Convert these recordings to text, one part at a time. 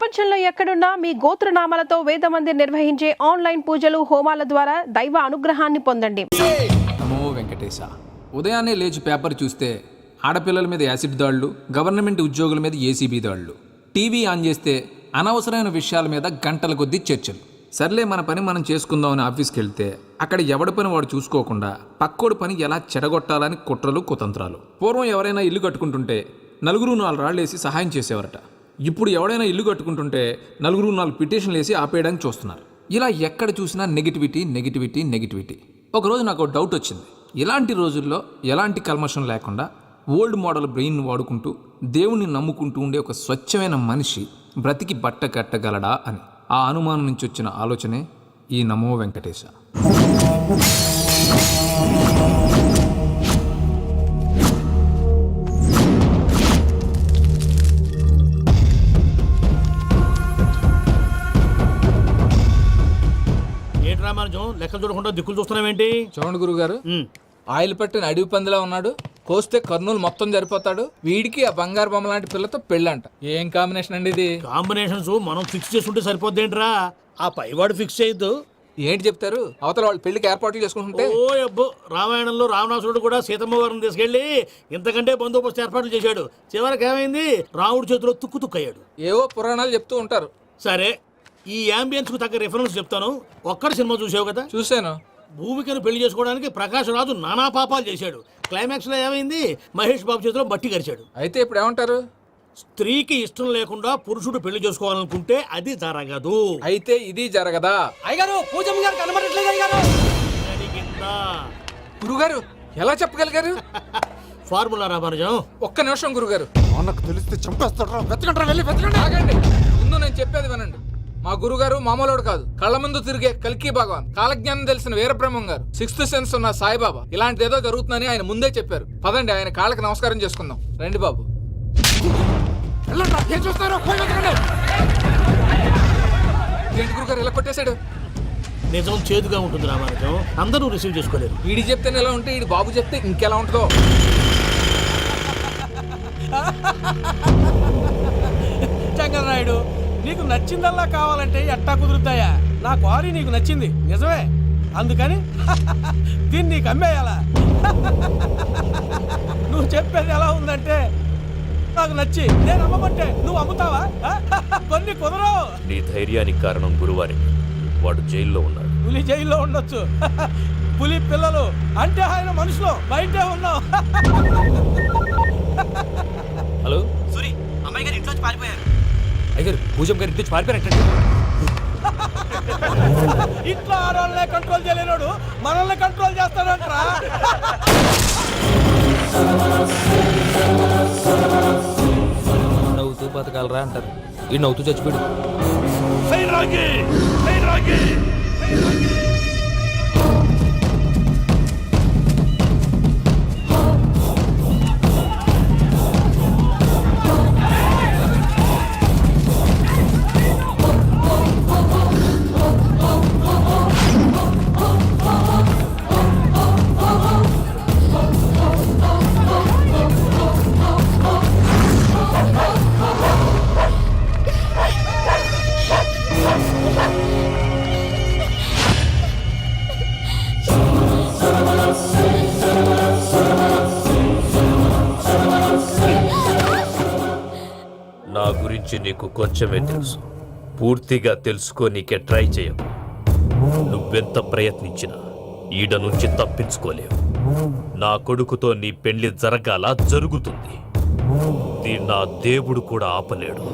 ప్రపంచంలో ఎక్కడున్నా మీ గోత్రనామాలతో వేదమందిర్ నిర్వహించే ఆన్లైన్ పూజలు హోమాల ద్వారా దైవ అనుగ్రహాన్ని పొందండి. నమో వెంకటేశ. ఉదయాన్నే లేచి పేపర్ చూస్తే ఆడపిల్లల మీద యాసిడ్ దాడులు, గవర్నమెంట్ ఉద్యోగుల మీద ఏసీబీ దాడులు, టీవీ ఆన్ చేస్తే అనవసరమైన విషయాల మీద గంటల కొద్దీ చర్చలు. సర్లే మన పని మనం చేసుకుందామని ఆఫీస్కి వెళ్తే అక్కడ ఎవడి పని వాడు చూసుకోకుండా పక్కోడి పని ఎలా చెడగొట్టాలని కుట్రలు కుతంత్రాలు. పూర్వం ఎవరైనా ఇల్లు కట్టుకుంటుంటే నలుగురు 4 రాళ్ళు వేసి సహాయం చేసేవారట. ఇప్పుడు ఎవడైనా ఇల్లు కట్టుకుంటుంటే నలుగురు 4 పిటిషన్లు వేసి ఆపేయడానికి చూస్తున్నారు. ఇలా ఎక్కడ చూసినా నెగిటివిటీ నెగిటివిటీ నెగిటివిటీ. ఒకరోజు నాకు ఒక డౌట్ వచ్చింది. ఇలాంటి రోజుల్లో ఎలాంటి కల్మషం లేకుండా ఓల్డ్ మోడల్ బ్రెయిన్ వాడుకుంటూ దేవుణ్ణి నమ్ముకుంటూ ఉండే ఒక స్వచ్ఛమైన మనిషి బ్రతికి బట్ట కట్టగలడా అని. ఆ అనుమానం నుంచి వచ్చిన ఆలోచనే ఈ నమో వెంకటేశ. లెక్కలు చూడకుండా దిక్కులు చూస్తున్నావేంటి? చూడండి గురుగారు, ఆయిల్ పట్టిన అడవి పందిలా ఉన్నాడు. కోస్తే కర్నూలు మొత్తం జరిపోతాడు. వీడికి ఆ బంగారు బొమ్మ లాంటి పిల్లతో పెళ్ళంట. ఏం కాంబినేషన్ అండి ఇది? కాంబినేషన్స్ మనం ఫిక్స్ చేసుకుంటే సరిపోద్దేంట్రా, ఆ పైవాడు ఫిక్స్ చేయొద్దు. ఏంటి చెప్తారు? అవతల వాళ్ళు పెళ్లికి ఏర్పాట్లు చేసుకుంటుంటే. ఓ అబ్బో, రామాయణంలో రావణాసురుడు కూడా సీతమ్మ వారిని తీసుకెళ్లి ఇంతకంటే బందోబస్తు ఏర్పాట్లు చేశాడు. చివరికి ఏమైంది? రాముడి చేతిలో తుక్కు తుక్కయ్యాడు. ఏవో పురాణాలు చెప్తూ ఉంటారు. సరే, ఈ యాంబియన్స్ కు తగ్గ రిఫరెన్స్ చెప్తాను. ఒక్కడి సినిమా చూసావు కదా? చూశాను. భూమికను పెళ్లి చేసుకోవడానికి ప్రకాష్ రాజు నానా పాపాలు చేశాడు. క్లైమాక్స్ లో ఏమైంది? మహేష్ బాబు చేతిలో బట్టి గరిచాడు. అయితే ఇప్పుడు ఏమంటారు? స్త్రీకి ఇష్టం లేకుండా పురుషుడు పెళ్లి చేసుకోవాలనుకుంటే అది జరగదు. అయితే ఇది జరగదా? అయ్యగారు, పూజమ్మ గారు కనబడట్లేదు అయ్యగారు. గురుగారు ఎలా చెప్పగలిగారు? ఫార్ములా రామానుజం. ఒక్క నిమిషం గురుగారు. నాకు తెలిస్తే చంపేస్తాడు. వెతకండి, వెళ్ళి వెతకండి. ఆగండి, ముందు నేను చెప్పేది వినండి. మా గురుగారు మామూలుడు కాదు. కళ్ళ ముందు తిరిగే కల్కి భగవాన్, కాలజ్ఞానం తెలిసిన వీరబ్రహ్మం గారు, 6th సెన్స్ ఉన్న సాయిబాబా. ఇలాంటిది ఏదో జరుగుతుందని ఆయన ముందే చెప్పారు. పదండి, ఆయన కాళ్ళకి నమస్కారం చేసుకుందాం. రండి బాబు. ఏం చూస్తారు? ఏంటి గురుగారు ఇలా కొట్టేశాడు? నిజం చేదుగా ఉంటుంది రామానుజం, అందరూ రిసీవ్ చేసుకోలేరు. వీడి చెప్తేనే ఎలా ఉంటే, వీడి బాబు చెప్తే ఇంకెలా ఉంటుందో. చంగలరాయుడు, నీకు నచ్చిందల్లా కావాలంటే ఎట్టా కుదురుతాయా? నా క్వారీ నీకు నచ్చింది నిజమే, అందుకని దీన్ని నీకు అమ్మేయాలా? నువ్వు చెప్పేది ఎలా ఉందంటే నాకు నచ్చి నేను అమ్మమంటే నువ్వు అమ్ముతావా? కొన్ని కుదరవు. నీ ధైర్యానికి కారణం గురువారి. వాడు జైల్లో ఉన్నాడు. పులి జైల్లో ఉండొచ్చు, పులి పిల్లలు అంటే ఆయన మనుషులు బయటే ఉన్నావు. హలో సూరి, అమ్మాయి గారు ఇంట్లోంచి పారిపోయారు. అయ్యారు, పూజమ్మ గారి ఇంటి పారిపోయారంటే. ఇంట్లో ఆడవాళ్ళనే కంట్రోల్ చేయలేనోడు మనల్ని కంట్రోల్ చేస్తాడంట్రా. నవ్వుతూ బతకాలరా అంటారు, ఈ నవ్వుతూ చచ్చిపోయాడు. నా గురించి నీకు కొంచెమే తెలుసు. పూర్తిగా తెలుసుకోనీకే ట్రై చేయకు. నువ్వెంత ప్రయత్నించినా ఈడ నుంచి తప్పించుకోలేవు. నా కొడుకుతో నీ పెళ్లి జరగాల జరుగుతుంది. దీన్ని నా దేవుడు కూడా ఆపలేడు.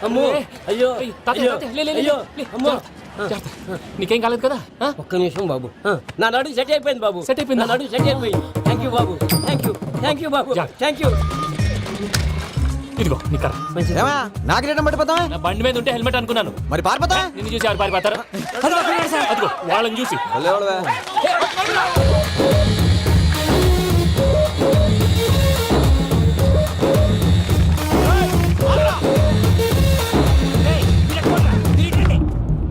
అమ్మో, అయ్యో, నీకేం కాలేదు కదా? ఒక్క నిమిషం బాబు. నా నడు సెట్ అయిపోయింది బాబు. సెట్ అయిపోయింది, నా నడు సెట్ అయిపోయింది. Thank you Babu, thank you Babu, thank you. ఇదిగో నీ కర్ర. నాకు రేటం పట్టిపోతావా? నా బండి మీద ఉంటే హెల్మెట్ అనుకున్నాను. మరి పారిపోతా? నిన్ను చూసి ఎవరు పారిపోతారు? అదిగో వాళ్ళని చూసి.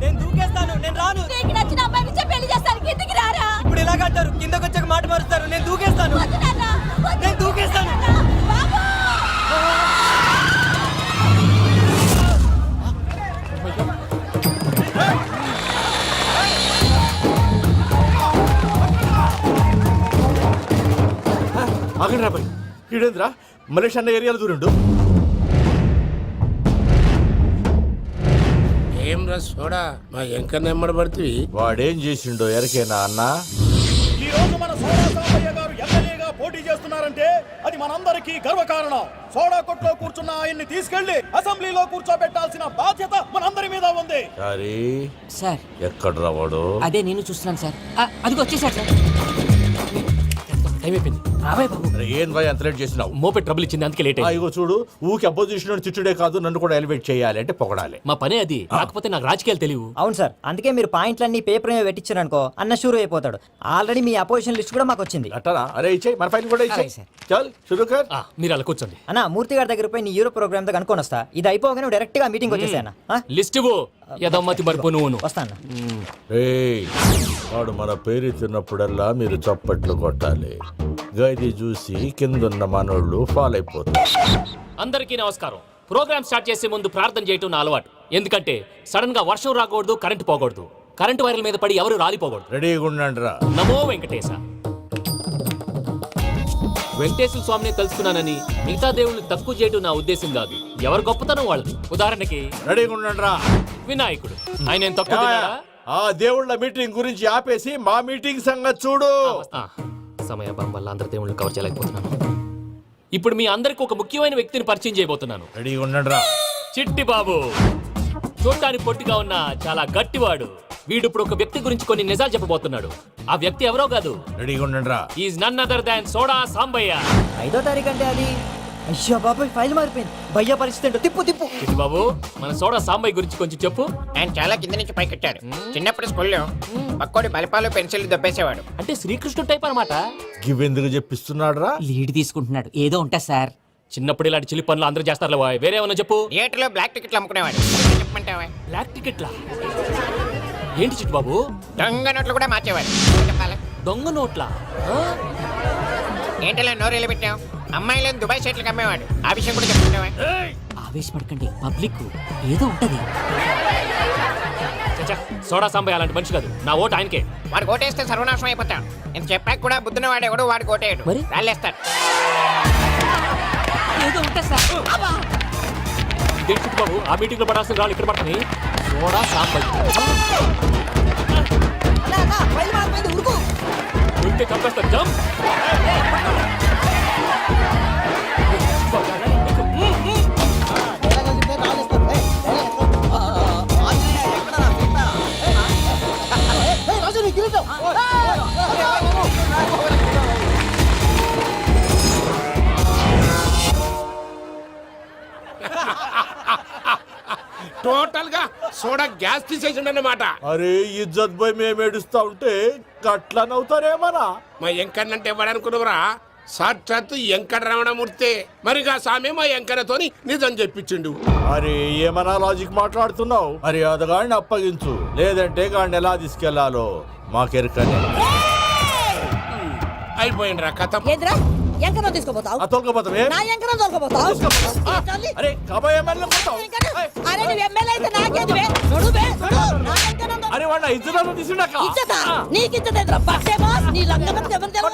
నేను దూకేస్తాను, నేను రాను. నీకు నచ్చిన అమ్మాయిని పెళ్లి చేస్తాను, కిందికి రారా. ఇప్పుడు ఇలాగంటారు, కిందకు వచ్చాక మాట మారుస్తారు. నేను దూకేస్తాను, వద్దు నాన్న, వద్దు. నేను దూకేస్తాను. బాబు! ఆగండి రాబాయ్, ఈడేంద్రా మలేషియా అన్న ఏరియాలో దూరిండు. ఏం రా సోడా మా ఎంకన్న ఎమ్మడబడుతుంది. వాడేం చేసిండో ఎరకేనా అన్న? ఈ రోజు మన సోడా సాంబయ్య గారు ఎమ్మెల్యేగా పోటీ చేస్తున్నారంటే అది మనందరికీ గర్వకారణం. సోడా కొట్లో కూర్చున్న ఆయన్ని తీసుకెళ్లి అసెంబ్లీలో కూర్చోబెట్టాల్సిన బాధ్యత మనందరి మీద ఉంది. సారీ సార్, ఎక్కడ రావాడు? అదే నేను చూస్తున్నాను సార్. అదిగో వచ్చేసారు సార్. టైం అయిపోయింది. రాబాయ్ బాబు. అరే ఏం భయ అంత లేట్ చేసినావు? మోపే ట్రబుల్ ఇచ్చింది, అందుకే లేట్ అయింది. ఇగో చూడు, ఊకి అపోజిషన్ తిట్టుడే కాదు, నన్ను కూడా ఎలివేట్ చేయాలి అంటే పొగడాలి. మా పనే అది. కాకపోతే నాకు రాజకీయాలు తెలియవు. అవును సార్, అందుకే మీరు పాయింట్లన్నీ పేపర్ మీద పెట్టించారు అనుకో, అన్న షూర్ అయిపోతాడు. ఆల్రెడీ మీ అపోజిషన్ లిస్ట్ కూడా మాకు వచ్చింది. అట్టనా? అరే ఇచ్చేయి, మన ఫైల్ కూడా ఇచ్చేయి. అలాగే సార్. చల్ షురూ కర్. మీరు అలా కూర్చోండి. అన్న, మూర్తి గారి దగ్గర పోయి నీ యూరో ప్రోగ్రామ్ తో కనుక్కొని వస్తా. ఇది అయిపోగానే డైరెక్ట్ గా మీటింగ్ వచ్చేసాను. లిస్ట్ యదమ్మతి మరిపో నువ్వును. వస్తాను. ఏయ్, వాడు మన పేరు తిన్నప్పుడల్లా మీరు చప్పట్లు కొట్టాలి. గది చూసి కిందున్న మనోళ్ళు ఫాల్ అయిపోతారు. అందరికీ నమస్కారం. ప్రోగ్రామ్ స్టార్ట్ చేసే ముందు ప్రార్థన చేయటం నా అలవాటు. ఎందుకంటే సడన్ గా వర్షం రాకూడదు, కరెంటు పోకూడదు. కరెంటు వైర్ల మీద పడి ఎవరు రాలిపోకూడదు. రెడీగా ఉండండి రా. నమో వెంకటేశ. వెంకటేశ్వర స్వామిని తెలుసుకున్నానని మిగతా దేవుళ్ళు తక్కువ చేయడం నా ఉద్దేశం కాదు. ఎవరు గొప్పతనం వాళ్ళది. ఉదాహరణకి రెడీగా ఉండండి రా. వినాయకుడు. ఆయన ఏం తక్కువ తిన్నాడా? ఆ దేవుళ్ళ మీటింగ్ గురించి ఆపేసి మా మీటింగ్ సంగతి చూడు. ఆ, సమయాభావం వల్ల అందరి దేవుళ్ళని కవర్ చేయలేకపోతున్నాను. ఇప్పుడు మీ అందరికి ఒక ముఖ్యమైన వ్యక్తిని పరిచయం చేయబోతున్నాను. రెడీగా ఉండండి రా. చిట్టి బాబు. చూడటానికి పొట్టిగా ఉన్న చాలా గట్టివాడు. వీడు ఇప్పుడు ఒక వ్యక్తి గురించి కొన్ని నిజాలు చెప్పబోతున్నాడు. ఆ వ్యక్తి ఎవరో కాదు, రెడీగా ఉండండి రా. Is none other than Soda Sambaiah. 5వ తారీఖు అంటే అది. అయ్యో బాబాయ్, ఫైల్ మారిపోయింది. భయ్య పరిస్థితి ఏంటో తిప్పు తిప్పు. చిట్టి బాబు, మన సోడా సాంబయ్య గురించి కొంచెం చెప్పు. ఆయన చాలా కింద నుంచి పైకెట్టాడు. చిన్నప్పుడు స్కూల్లో పక్కోడి బలిపాలు పెన్సిల్ దొబ్బేసేవాడు. అంటే శ్రీకృష్ణుడు టైప్ అనమాట. గివెందుకు చెప్పిస్తున్నాడు రా? లీడ్ తీసుకుంటున్నాడు, ఏదో ఉంటా సార్. చిన్నప్పుడు ఇలాంటి చిలి పనులు అందరూ చేస్తారు. వేరే ఏమన్నా చెప్పు. థియేటర్లో బ్లాక్ టికెట్లు అమ్ముకునేవాడు. చెప్పమంటావా? బ్లాక్ టికెట్లా? ఏంటి చిట్టి బాబు? దొంగ నోట్లు కూడా మార్చేవాడు. చెప్పాలా? దొంగ నోట్లా? ఆ? ఏంటలా నోరేళ్ళు పెట్టావు? అమ్మాయిలను దుబాయ్ షర్ట్లకు అమ్మేవాడు. ఆ విషయం కూడా చెప్పుకుంటావా? ఆవేశపడకండి, పబ్లిక్ ఏదో ఉంటది. చచ్చా, సోడా సాంబయ్య అలాంటి మనిషి కాదు. నా ఓటు ఆయనకే. వాడు కోటేస్తే సర్వనాశనం అయిపోతాడు. ఇంత చెప్పాక కూడా బుద్ధిన వాడేవాడు వాడు కోటేయడు. మరి? రాళ్ళేస్తాడు. ఏదో ఉంటా సార్. ఇదేంటి చిట్టి బాబు, ఆ మీటింగ్ లో పడాల్సిన రాళ్ళు ఇక్కడ పడుతుంది. సోడా సాంబయ్య ఉంటే చంపేస్తారు. జంప్. టోటల్ గా సోడా గ్యాస్ తీసేసిండు అన్నమాట. అరే ఇజ్జత్ పోయి మేము ఏడుస్తా ఉంటే గట్లా నవ్వుతారేమన్నా? మా ఎంకన్నంటే ఎవడనుకున్నావురా? సాక్షాత్తు ఎంకట రమణమూర్తి. మరిగా సామె మా ఎంకన్నతోని నిజం చెప్పించిండు. అరే ఏమన్నా లాజిక్ మాట్లాడుతున్నావు? అరే అదగాడిని అప్పగించు, లేదంటే గాడిని ఎలా తీసుకెళ్లాలో మాకెరకనే. అయిపోయిండ్రా కథ. ఏంద్రా ఎంకరం తీసుకోపోతావు? ఆ తొలకపోతావే? నా ఎంకరం తోలుకోపోతావు? అరే కబాయ్ ఎమ్మెల్యే పోతావు. అరే నువ్వు ఎమ్మెల్యే అయితే నాకేది బే? నడు బే, నడు. నా ఎంకరం తోలు- అరే వాడు ఇజ్జత్ తీసుకున్నాక ఇచ్చతా? నీకు ఇచ్చదేంద్రా? పట్టే బాస్, నీ లంగమతి ఎవరు తెలుసు?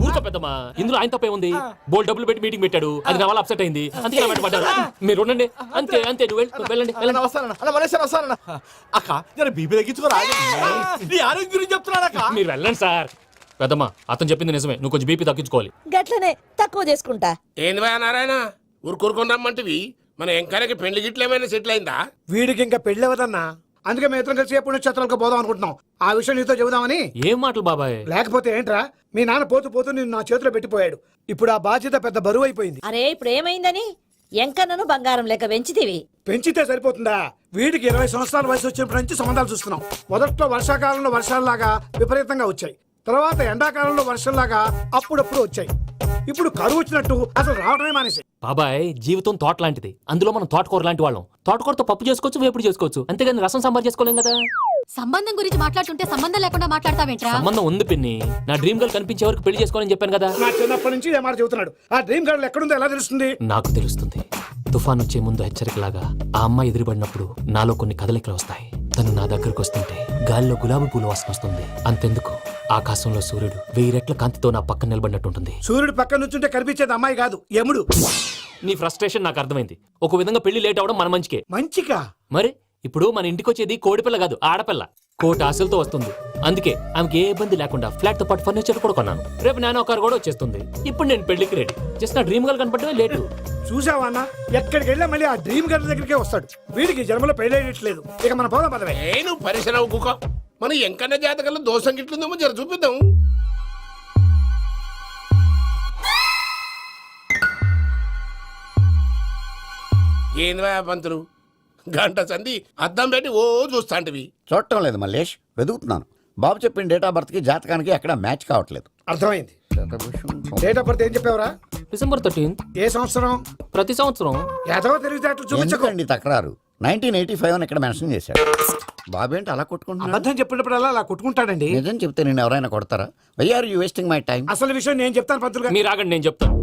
ఊరుకో పెద్దమ్మా, ఇందులో ఆయన తప్పే ఉంది. బోల్ డబ్బులు పెట్టి మీటింగ్ పెట్టాడు, అది నా వల్ల అప్సెట్ అయింది, అందుకే నా వెంట పడ్డారు. మీరు ఉండండి. అంతే అంతే, నువ్వు వెళ్ళండి వెళ్ళండి. వస్తానన్నా అన్న, మలేషియా వస్తానన్నా. అక్క జర బీపీ తగ్గించుకోరా. నీ ఆరోగ్యం గురించి చెప్తున్నానక్క. మీరు వెళ్ళండి సార్. పెద్దమ్మా, అతను చెప్పింది నిజమే. నువ్వు కొంచెం బీపీ తగ్గించుకోవాలి. గట్లనే తక్కువ చేసుకుంటా. ఏంది భయ నారాయణ, ఊరుకూరుకొని రమ్మంటివి? మన ఎంకన్నకి పెళ్లి గిట్లు ఏమైనా సెటిల్ అయిందా? వీడికి ఇంకా పెళ్ళి అవదన్నా. అందుకే మేము ఇద్దరం కలిసి పుణ్యక్షేత్రాలకు పోదాం అనుకుంటున్నాం. ఆ విషయం నీతో చెబుదామని. ఏం మాటలు బాబాయ్? లేకపోతే ఏంట్రా, మీ నాన్న పోతూ పోతూ నిన్ను నా చేతిలో పెట్టిపోయాడు. ఇప్పుడు ఆ బాధ్యత పెద్ద బరువు అయిపోయింది. అరే ఇప్పుడు ఏమైందని ఎంకన్నను బంగారం లెక్క పెంచితివి. పెంచితే సరిపోతుందా? వీడికి 20 సంవత్సరాల వయసు వచ్చినప్పటి నుంచి సంబంధాలు చూస్తున్నాం. మొదట్లో వర్షాకాలంలో వర్షాలలాగా విపరీతంగా వచ్చాయి. తర్వాత ఎండాకాలంలో వర్షంలాగా అప్పుడప్పుడు వచ్చాయి. ఇప్పుడు కరువు వచ్చినట్టు అసలు రావడమే మానేసి. బాబాయ్ జీవితం తోట లాంటిది. అందులో మనం తోటకూర లాంటి వాళ్ళం. తోటకూరతో పప్పు చేసుకోవచ్చు, వేపుడు చేసుకోవచ్చు, అంతేగాని రసం సాంబార్ చేసుకోలేం కదా. సంబంధం గురించి మాట్లాడుతుంటే సంబంధం లేకుండా మాట్లాడతావేంట్రా? సంబంధం ఉంది పిన్ని. నా డ్రీమ్ గర్ల్ కనిపించే వరకు పెళ్లి చేసుకోవాలని చెప్పాను కదా. నా చిన్నప్పటి నుంచి ఏ మాట చెబుతున్నాడు. ఆ డ్రీమ్ గర్ల్ ఎక్కడుందో ఎలా తెలుస్తుంది? నాకు తెలుస్తుంది. తుఫాన్ వచ్చే ముందు హెచ్చరికలాగా ఆ అమ్మాయి ఎదురుపడినప్పుడు నాలో కొన్ని కదలికలు వస్తాయి. తను నా దగ్గరకు వస్తుంటే గాలిలో గులాబీ పూలు వాసన వస్తుంది. అంతెందుకు, ఆకాశంలో సూర్యుడు 1000 రెట్ల కాంతితో నా పక్కన నిలబడినట్టుంటుంది. సూర్యుడు పక్కన నుంచుంటే కనిపించేది అమ్మాయి కాదు, యముడు. నీ ఫ్రస్ట్రేషన్ నాకు అర్థమైంది. ఒక విధంగా పెళ్లి లేట్ అవడం మన మంచికే. మంచిగా? మరి ఇప్పుడు మన ఇంటికి వచ్చేది కోడిపిల్ల కాదు, ఆడపిల్ల. కోటి ఆశలతో వస్తుంది. అందుకే ఆమెకి ఏ ఇబ్బంది లేకుండా ఫ్లాట్ తో పాటు ఫర్నిచర్ కూడా కొన్నాను. రేపు నానో కారు కూడా వచ్చేస్తుంది. ఇప్పుడు నేను పెళ్లికి రెడీ. జస్ట్ నా డ్రీమ్ గర్ల్ కనపడమే లేటు. చూసావా అన్న, ఎక్కడికి వెళ్ళా మళ్ళీ ఆ డ్రీమ్ గర్ల్ దగ్గరికే వస్తాడు. వీడికి జన్మలో పెళ్ళేయట్లేదు. ఇక మన పోదాం పదవే. నువ్వు పరిశ్రమ కుక మన ఎంకన్న జాతకంలో దోషం గిట్లుందేమో జర చూపిద్దాం. ఏంది పంతులు, గంట సంధి అద్దం పెట్టి ఓ చూస్తాంటివి. చూడటం లేదు మల్లేష్, వెతుకుతున్నాను. బాబు చెప్పిన డేట్ ఆఫ్ బర్త్ కి జాతకానికి ఎక్కడ మ్యాచ్ కావట్లేదు. అర్థమైంది. డేట్ ఆఫ్ బర్త్ ఏం చెప్పావురా? December 13th. ఏ సంవత్సరం? ప్రతి సంవత్సరం. ఏదో తెలివితేటలు చూపించకండి. ఎందుకండి తక్రారు? 1985 అని ఇక్కడ మెన్షన్ చేశాడు. బాబు ఏంటి అలా కొట్టుకుంటున్నాడు? అబద్ధం చెప్పినప్పుడల్లా అలా కొట్టుకుంటాడండి. నిజం చెప్తే నేను ఎవరైనా కొడతారా? Why are you wasting my time? అసలు విషయం నేను చెప్తాను పంతులు గారు. మీరు ఆగండి, నేను చెప్తాను.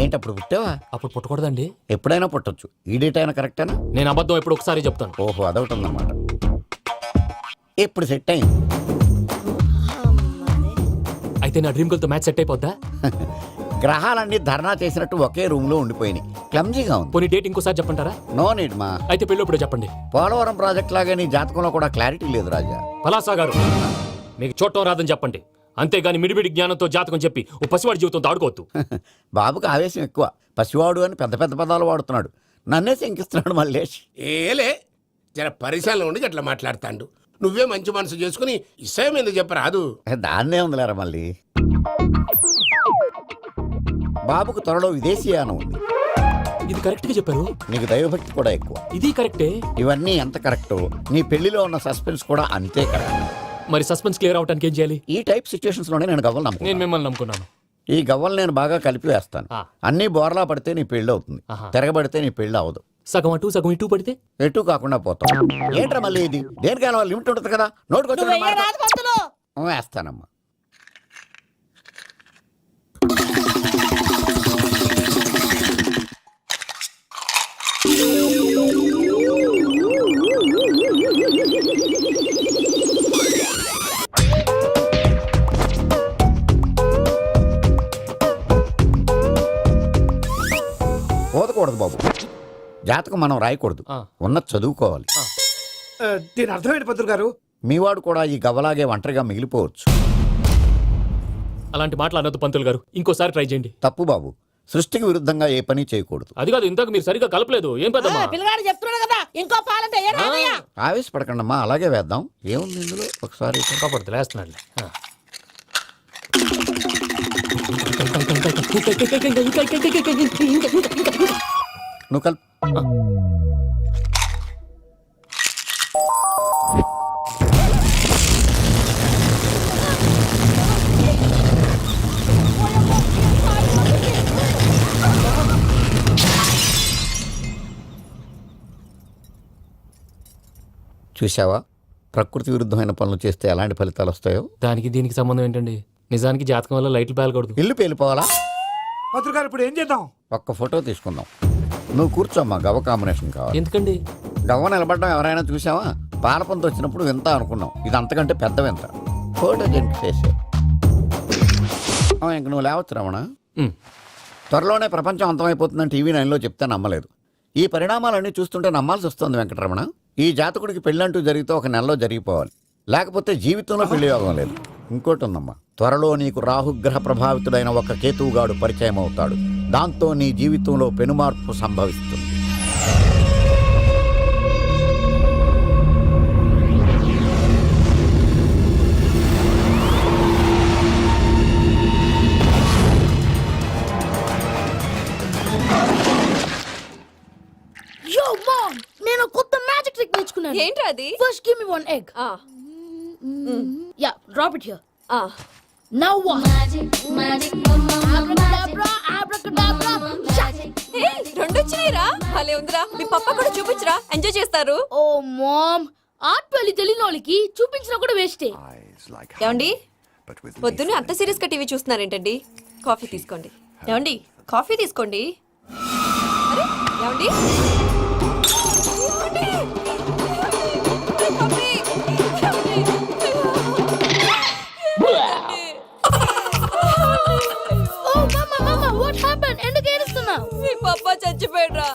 ఏంటి అప్పుడు పుట్టావా? అప్పుడు పుట్టకూడదండి. ఎప్పుడైనా పుట్టొచ్చు. ఈ డేట్ అయినా కరెక్టేనా? నేను అబద్ధం ఎప్పుడు ఒకసారి చెప్తాను. ఓహో, అదొకటి ఉందన్నమాట. ఇప్పుడు సెట్ అయింది. అయితే నా డ్రీమ్ గర్ల్ తో మ్యాచ్ సెట్ అయిపోద్దా? గ్రహాలన్నీ ధర్నా చేసినట్టు ఒకే రూమ్ లో ఉండిపోయినాయి. క్లమ్జీగా ఉంది. పోనీ డేట్ ఇంకోసారి చెప్పంటారా? నో నీడ్ మా. అయితే పెళ్ళప్పుడు చెప్పండి. పోలవరం ప్రాజెక్ట్ లాగా నీ జాతకంలో కూడా క్లారిటీ లేదు రాజా. పలాసా గారు, మీకు చూడటం రాదని చెప్పండి. అంతేగాని మిడిమిడి జ్ఞానంతో జాతకం చెప్పి ఓ పసివాడి జీవితంతో ఆడుకోవద్దు. బాబుకి ఆవేశం ఎక్కువ. పసివాడు అని పెద్ద పెద్ద పదాలు వాడుతున్నాడు. నన్నే శంకిస్తున్నాడు మల్లేష్. ఏలే జర పరిశ్రమలో ఉండి అట్లా మాట్లాడతాండు. నువ్వే మంచి మనసు చేసుకుని ఇష్టం ఎందుకు చెప్పరాదు? దాన్నే ఉందిలేరా మళ్ళీ. బాబుకు త్వరలో విదేశీయానం ఉంది. ఇది కరెక్ట్ గా చెప్పారు. నీకు దైవభక్తి కూడా ఎక్కువ. ఇది కరెక్టే. ఇవన్నీ ఎంత కరెక్టో నీ పెళ్లిలో ఉన్న సస్పెన్స్ కూడా అంతే కరెక్ట్. మరి సస్పెన్స్ క్లియర్ అవడానికి ఏం చేయాలి? ఈ టైప్ సిచ్యువేషన్స్ లోనే నేను గవ్వలు నేను నమ్ముకున్నాను. మిమ్మల్ని నమ్ముకున్నాను. ఈ గవ్వలు నేను బాగా కలిపి వేస్తాను. అన్ని బోర్లా పడితే నీ పెళ్లి అవుతుంది. తిరగబడితే నీ పెళ్లి అవదు. సగం అటు సగం ఇటు పడితే ఎటు కాకుండా పోతాం. ఏంట్రా మళ్ళీ ఇది? దేనికైనా లిమిట్ ఉంటుంది కదా. నోటుకొచ్చి పంతులు వేస్తానమ్మా. పోదకూడదు బాబు. జాతకం మనం రాయకూడదు, ఉన్నది చదువుకోవాలి. దీని అర్థమైంది పంతులు గారు. మీవాడు కూడా ఈ గవ్వలాగే ఒంటరిగా మిగిలిపోవచ్చు. అలాంటి మాటలు అనొద్దు పంతులు గారు. ఇంకోసారి ట్రై చేయండి. తప్పు బాబు. సృష్టికి విరుద్ధంగా ఏ పని చేయకూడదు. అది కాదు, ఇంతకు మీరు సరిగ్గా కలపలేదు. ఏం పెద్దమ్మా? పిల్లగాడు చెప్తున్నాడు కదా, ఇంకో పాలంటే ఏ రాదయ్యా? ఆవేశపడకండమ్మా, అలాగే వేద్దాం. ఏముంది ఇందులో? ఒకసారి కాపాడుతు లేస్తున్నాడు. నువ్వు కల్. చూసావా, ప్రకృతి విరుద్ధమైన పనులు చేస్తే ఎలాంటి ఫలితాలు వస్తాయో. దానికి దీనికి సంబంధం ఏంటండి? నిజానికి జాతకం వల్ల లైట్లు పేలకూడదు. ఇల్లు పేలిపోవాలా? పంతులు గారు ఇప్పుడు ఏం చేద్దాం? ఒక్క ఫోటో తీసుకుందాం. నువ్వు కూర్చోమ్మా, గవ్వ కాంబినేషన్ కావాలి. ఎందుకండి? గవ్వ నిలబడడం ఎవరైనా చూసావా? పాలపంత వచ్చినప్పుడు వింత అనుకున్నాం. ఇది అంతకంటే పెద్ద వింత. ఫోటో జంక్ చేసే ఇంక నువ్వు లేవచ్చు రమణ. త్వరలోనే ప్రపంచం అంతమైపోతుందని టీవీ 9లో చెప్తే నమ్మలేదు. ఈ పరిణామాలన్నీ చూస్తుంటే నమ్మాల్సి వస్తుంది వెంకటరమణ. ఈ జాతకుడికి పెళ్ళంటూ జరిగితే 1 నెలలో జరిగిపోవాలి. లేకపోతే జీవితంలో పెళ్లి యోగం లేదు. ఇంకోటి ఉందమ్మా, త్వరలో నీకు రాహుగ్రహ ప్రభావితుడైన ఒక కేతువుగాడు పరిచయం అవుతాడు. దాంతో నీ జీవితంలో పెనుమార్పు సంభవిస్తుంది. యో మామ్, నేను కొత్త మ్యాజిక్ ట్రిక్ నేర్చుకున్నాను. ఏంట్రా అది? First give me one egg. Yeah, drop it here. Now what? అబ్రాకడాబ్రా, అబ్రాకడాబ్రా. రెండు వచ్చినాయిరా. భలే ఉందిరా. మీ పప్ప కూడా చూపించరా, ఎంజాయ్ చేస్తారు. ఓ మామ్, ఆర్ట్ పెళ్లి తెలియని వాళ్ళకి చూపించినా కూడా వేస్టే. ఏమండి, పొద్దున్నే అంత సీరియస్ గా టీవీ చూస్తున్నారేంటండి? కాఫీ తీసుకోండి. ఏమండి, కాఫీ తీసుకోండి. అరే, ఏమండి? మీ పప్ప చచ్చిపోయాడ్రా.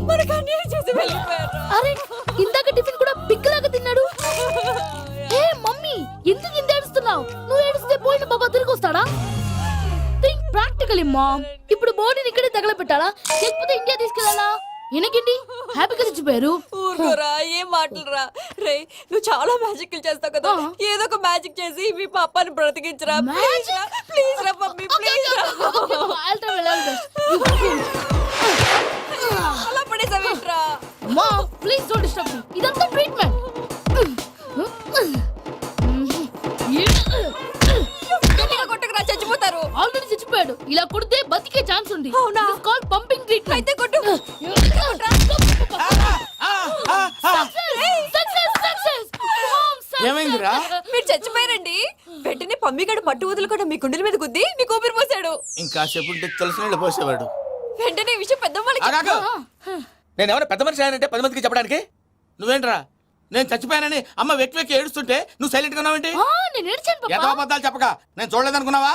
మనకు అన్యాయం చేసి వెళ్ళిపోయాడ్రా. అరే, ఇందాక టిఫిన్ కూడా పిక్కలాగా తిన్నాడు. హే మమ్మీ, ఎందుకు ఇంత ఏడుస్తున్నావు? నువ్వు ఏడిస్తే పోయిన బాబా తిరిగి వస్తాడా? Think practically ma'am. ఇప్పుడు బాడీని ఇక్కడే తగలబెట్టాలా, లేకపోతే ఇండియా తీసుకెళ్ళాలా? ఎనకండి హ్యాపీగా చచ్చిపోయారు. ఊరుకోరా, ఏం మాటలురా. రే, నువ్వు చాలా మ్యాజిక్ చేస్తావు కదా, ఏదో ఒక మ్యాజిక్ చేసి మీ పాపాని బ్రతికించరా. ప్లీజ్ రా మమ్మీ, ప్లీజ్ రా. అలా పడేసావేంట్రా? Mom, please don't disturb me. ఇదంతా ట్రీట్మెంట్. కొట్టకరా, చచ్చిపోతారు. ఆల్రెడీ చచ్చిపోయాడు. ఇలా కొడితే బతికే ఛాన్స్ ఉంది. అవునా? Call pumping treatment. అయితే కొట్టు. ఏమైందిరా? మీరు చచ్చిపోయారండి. వెంటనే పమ్మిగాడు పట్టు వదులుకుండా మీ గుండెల మీద గుద్ది మీకు ఊపిరి పోసాడు. ఇంకా చెప్పు తెలిసిన వాళ్ళు పోసేవాడు. వెంటనే ఈ విషయం పెద్ద వాళ్ళకి. నేను ఎవరైనా పెద్ద మనిషి ఆయనంటే 10 మందికి చెప్పడానికి. నువ్వేంట్రా, నేను చచ్చిపోయానని అమ్మ వెక్కి వెక్కి ఏడుస్తుంటే నువ్వు సైలెంట్ గా ఉన్నావేంటి? నేను ఏడ్చాను ఎంతో అబద్ధాలు చెప్పక నేను చూడలేదనుకున్నావా?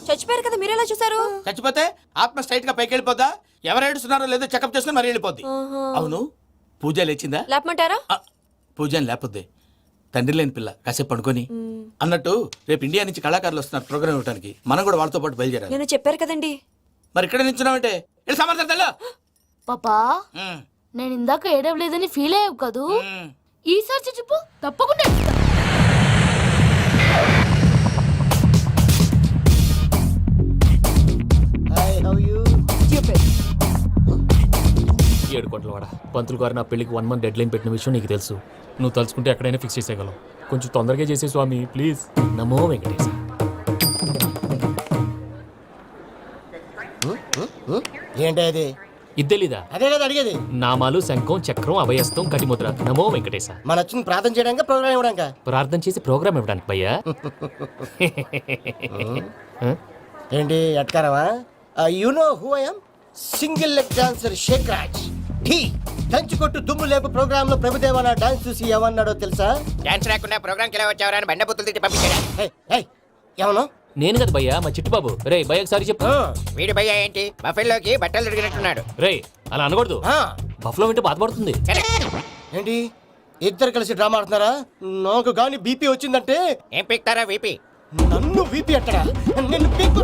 చచ్చిపోయారు కదా, మీరెలా చూసారు? చచ్చిపోతే ఆత్మ స్ట్రైట్ గా పైకి వెళ్ళిపోద్దా? ఎవరు ఏడుస్తున్నారో లేదో చెకప్ చేసుకుని మరి వెళ్ళిపోద్ది. అవును, పూజ లేచిందా? లేపమంటారా? పూజ లేకపోద్ది. తండ్రి లేని పిల్ల, కాసేపు పడుకొని. అన్నట్టు రేపు ఇండియా నుంచి కళాకారులు వస్తున్నారు ప్రోగ్రామ్ ఇవ్వడానికి. మనం కూడా వాళ్ళతో పాటు బయలుదేరాలి. నేను చెప్పారు కదండి. మరి ఇక్కడ నిల్చున్నావంటే సమర్థతల్లో పాపా, నేను ఇందాక ఏడవలేదని ఫీల్ అయ్యావు కదూ. ఈసారి చచ్చిపో, తప్పకుండా ఏడుస్తా. 7 కోట్ల వాడ పంతులు గారు నా పెళ్లికి 1 మంత్ డెడ్ లైన్ పెట్టిన విషయం నీకు తెలుసు. నువ్వు తలుచుకుంటే ఎక్కడైనా ఫిక్స్ చేసేయగలవు. కొంచెం తొందరగా చేసే స్వామి ప్లీజ్. నమో వెంకటేశ. ఏంటి అది? ఇది తెలీదా? అదే కదా అడిగేది. నామాలు, శంఖం, చక్రం, అభయస్తం, కటిముద్ర. నమో వెంకటేశ. మన వచ్చింది ప్రార్థన చేయడానికి, ప్రోగ్రామ్ ఇవ్వడానికి. ప్రార్థన చేసి ప్రోగ్రామ్ ఇవ్వడానికి భయ్యా. ఏంటి ఎట్కారవా? You know who I am? Single leg dancer Shaik Raj. దంచుకొట్టు దుమ్ము లేపు ప్రోగ్రామ్ లో ప్రభుదేవ నా డాన్స్ చూసి ఏమన్నాడో తెలుసా? డాన్స్ రాకుండా ప్రోగ్రామ్ కి ఎలా వచ్చావరా అని బండ బుద్ధులు తిట్టి పంపించాడు. ఏమను? నేను కదా భయ్యా, మా చిట్టుబాబు. రే భయ్య ఒకసారి చెప్పు. వీడి భయ్య ఏంటి బఫెల్లోకి బట్టలు తిరిగినట్టున్నాడు. రే అలా అనకూడదు. బఫ్లో వింటే బాధపడుతుంది. ఏంటి ఇద్దరు కలిసి డ్రామా ఆడుతున్నారా? నాకు గాని బీపీ వచ్చిందంటే ఏం పీక్తారా వీపీ? నన్ను బీపీ అట్టడా? నిన్ను పీక్కు.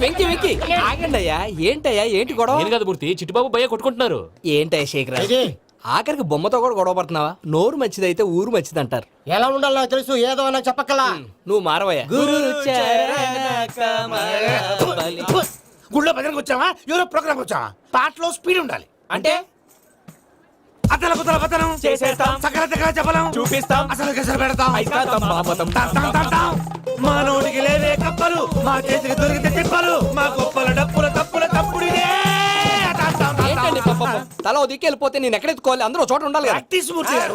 వెంకి వెంకి ఆగండి అయ్యా. ఏంటయ్యా, ఏంటి గొడవ? నేను కదా మూర్తి, చిట్టుబాబు భయ్య కొట్టుకుంటున్నారు. ఏంటయ్యా శేఖర్, ఆఖరికి బొమ్మతో కూడా గొడవ పడుతున్నావా? నోరు మంచిదైతే ఊరు మంచిది అంటారు. ఎలా ఉండాలో నాకు తెలుసు, ఏదో నాకు చెప్పక్కలా. నువ్వు మారవయ్యా. గుళ్ళో భజనకు వచ్చావా, ఎవరో ప్రోగ్రామ్ వచ్చావా? పాటలో స్పీడ్ ఉండాలి. అంటే అతల కుతల పతనం చేసేస్తాం, సకల దగ్గర చెప్పలం చూపిస్తాం, అసలు గసలు పెడతాం. అయితాం, పాపతం. మా నోటికి లేవే కప్పలు, మా చేతికి దొరికితే తిప్పలు, మా గొప్పల డప్పుల తప్పుల తప్పుడిదే. ఏంటండి పాపం? తల ఓ దిక్కు వెళ్ళిపోతే నేను ఎక్కడ ఎత్తుకోవాలి? అందరూ చోట ఉండాలి కదా. ప్రాక్టీస్ మూర్తి గారు.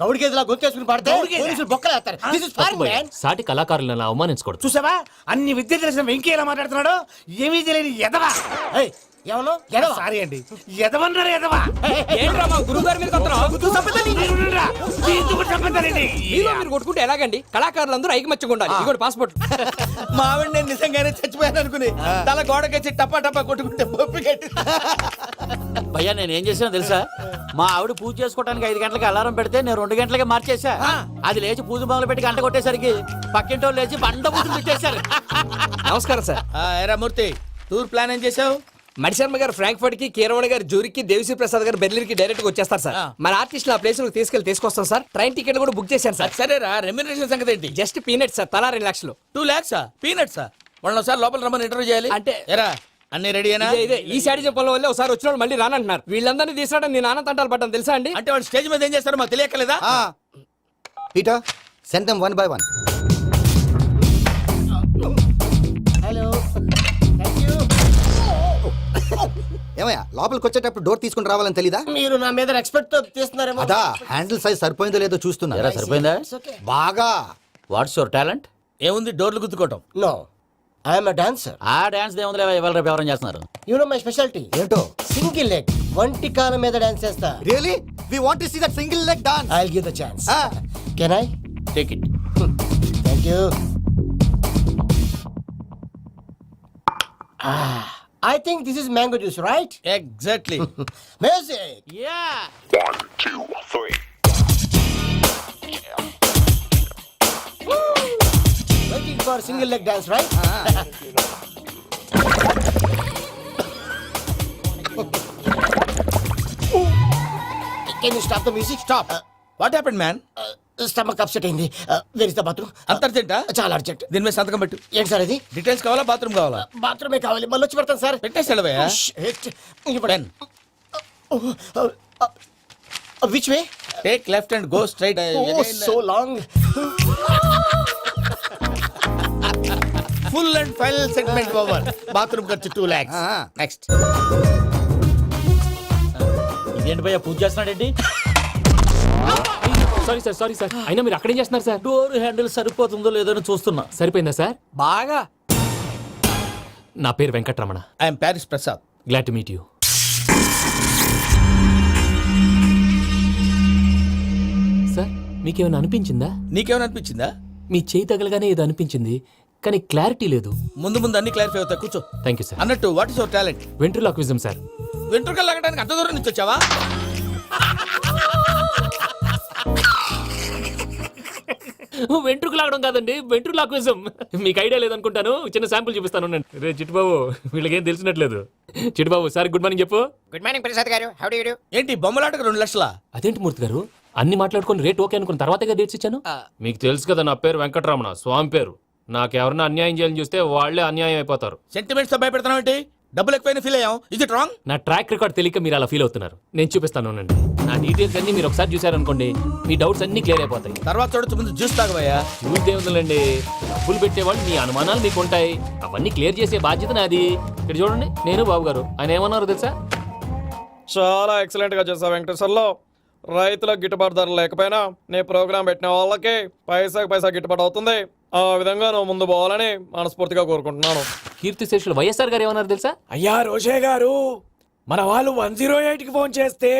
గౌడి గేదెలా గొంతేసుకుని పాడితే పోలీసులు బొక్కలేస్తారు. This is foreign, man. సాటి కళాకారులను అలా అవమానించకూడదు. చూసావా, అన్ని విద్య తెలిసిన వెంకీ ఎలా మాట్లాడుతున్నాడు? ఏమీ తెలియని ఎదవా. ఏమను? సారీ అండి, ఎదవన్నారు ఎదవా. ఏంట్రా మా గురువు గారి మీద మీరు కొట్టుకుంటే ఎలాగండి? కళాకారులందరూ ఐకమత్యంగా ఉండాలి. ఇదిగోటి పాస్పోర్ట్. మా ఆవిడ నేను నిజంగానే చచ్చిపోయాను అనుకుని తల గోడకొచ్చి టపా టపా కొట్టుకుంటే బొప్పి కట్టి. భయ్యా నేను ఏం చేసినా తెలుసా? మా ఆవిడ పూజ చేసుకోవడానికి 5 గంటలకి అలారం పెడితే నేను 2 గంటలకి మార్చేసా. అది లేచి పూజ మొదలు పెట్టి గంట కొట్టేసరికి పక్కింటో లేచి బండ పూజ పెట్టేశారు. నమస్కారం సార్. ఏరా మూర్తి, టూర్ ప్లాన్ ఏం చేసావు? మణిశర్మ గారు ఫ్రాంక్ఫర్ట్ కి, కీరవాణి గారు జూరికి, దేవిశ్రీ ప్రసాద్ గారు బెర్లిన్ కి డైరెక్ట్ గా వచ్చేస్తారు సార్. మన ఆర్టిస్ట్ ఆ ప్లేస్ తీసుకొస్తాం సార్. ట్రైన్ టికెట్ కూడా బుక్ చేశాను సార్. సరేరా, రెమ్యూనరేషన్ సంగతి ఏంటి? జస్ట్ పీనట్ సార్, తలా 2 లక్షలు. 2 lakhs? పీనట్సా? వాళ్ళని ఒకసారి లోపల రమ్మని ఇంటర్వ్యూ చేయాలి. అంటే ఎరా అన్ని రెడీనా? ఇదే ఈ సైడ్ చెప్పాల వల్ల ఒకసారి వచ్చిన వాళ్ళు మళ్ళీ రానంటున్నారు. వీళ్ళందరినీ తీసుకురావడం నేను నాన్న తంటాలు పడ్డాను తెలుసా అండి? అంటే వాళ్ళు స్టేజ్ మీద ఏం చేస్తారో మాకు తెలియక్కలేదా? Peter send them 1 by 1. Hello thank you. ఏమయ్యా లోపలికి వచ్చేటప్పుడు డోర్ తీసుకుని రావాలని తెలీదా? మీరు నా మీద ఎక్స్పెక్ట్ తో తీస్తున్నారేమో. అదా హ్యాండిల్ సైజ్ సరిపోయిందో లేదో చూస్తున్నా. ఎరా సరిపోయిందా? బాగా. What's your talent? ఏముంది డోర్లు గుద్దుకోవటం? No I am a dancer. ఆ డాన్స్ దేవుందిలే, ఇవాళ రేపు ఎవరైనా చేస్తున్నారు. యు నో మై స్పెషాలిటీ ఏంటో? సింగిల్ లెగ్, వంటి కాలం మీద డాన్స్ చేస్తా. Really we want to see that single leg dance. I will give the chance. Can I take it. Thank you. I think this is mango juice, right? Exactly. Music. Yeah. 1, 2, 3. Waiting for single leg dance, right? Can you stop the music? Stop. What happened, man? Stomach upset అయింది. Where is the bathroom? అంత అర్జెంటా? చాలా urgent. దీని మీద సంతకం పెట్టు. ఏంటి sir ఇది? Details కావాలా, బాత్రూమ్ కావాలా? బాత్రూమే కావాలి, మళ్ళీ వచ్చి పెడతాను సార్. పెట్టేసి వెళ్ళవయ్యా. Pen. Which way? Take left and go straight. Oh, so long. Full and final segment over. Bathroom ఖర్చు 2 lakhs. నెక్స్ట్. ఇదేంటి భయ్యా పూజ చేస్తున్నాడేంటి? సారీ సార్ అయినా మీరు అక్కడేం చేస్తున్నారు సార్? డోర్ హ్యాండిల్ సరిపోతుందో లేదో అని చూస్తున్నా. సరిపోయిందా సార్? బాగా. నా పేరు Venkataramana. I'm Paris Prasad. Glad to meet you. Sir మీకేమైనా అనిపించిందా? నీకేమైనా అనిపించిందా? మీ చేయి తగలగానే ఏదో అనిపించింది, కానీ క్లారిటీ లేదు. ముందు అన్ని క్లారిఫై అవుతాయి, కూర్చో. Thank you sir. అన్నట్టు what is your talent? Ventriloquism sir. వెంట్రుకలు లాగడానికి అంత దూరం నుంచి వచ్చావా? వెంట్రుకు లాగడం కాదండి, వెంట్రులాక్విజం. మీకు ఐడియా లేదనుకుంటాను, చిన్న శాంపుల్ చూపిస్తాను. రే చిట్టుబాబు, వీళ్ళకేం తెలిసినట్లేదు. చిట్టుబాబు సార్ గుడ్ మార్నింగ్ చెప్పు. Good morning Prasad garu. How do you do? ఏంటి బొమ్మలాటకు 2 లక్షలా? అదేంటి మూర్తి గారు, అన్ని మాట్లాడుకొని రేట్ ఓకే అనుకున్న తర్వాతగా డేట్స్ ఇచ్చాను. మీకు తెలుసు కదా నా పేరు వెంకటరమణ, స్వామి పేరు. నాకెవరన్నా అన్యాయం చేయాలని చూస్తే వాళ్లే అన్యాయం అయిపోతారు. సెంటిమెంట్స్ తో భయపెడతావు ఏంటి? డబ్బులు ఎక్కువైనా ఫీల్ అయ్యాం. Is it wrong? నా ట్రాక్ రికార్డ్ తెలియక మీరు అలా ఫీల్ అవుతున్నారు. నేను చూపిస్తాను ఉండండి. నా డీటెయిల్స్ అన్ని మీరు ఒకసారి చూసారనుకోండి, మీ డౌట్స్ అన్ని క్లియర్ అయిపోతాయి. తర్వాత చూడొచ్చు, ముందు జ్యూస్ తాగబోయా. చూస్తే ఉందండి, డబ్బులు పెట్టేవాళ్ళు మీ అనుమానాలు మీకు ఉంటాయి, అవన్నీ క్లియర్ చేసే బాధ్యత నాది. ఇక్కడ చూడండి, నేను బాబు గారు. ఆయన ఏమన్నారు తెలుసా? చాలా ఎక్సలెంట్ గా చేసావు వెంకటేశ్వర్లో. రైతులకు గిట్టుబాటు ధర లేకపోయినా నీ ప్రోగ్రాం పెట్టిన వాళ్ళకి పైసాకి పైసా గిట్టుబాటు అవుతుంది. ఆ విధంగా నువ్వు ముందు పోవాలని మనస్ఫూర్తిగా కోరుకుంటున్నాను. కీర్తి శేషులు వైఎస్ఆర్ గారు ఏమన్నారు తెలుసా? అయ్యా రోషే గారు, మన వాళ్ళు 108కి ఫోన్ చేస్తే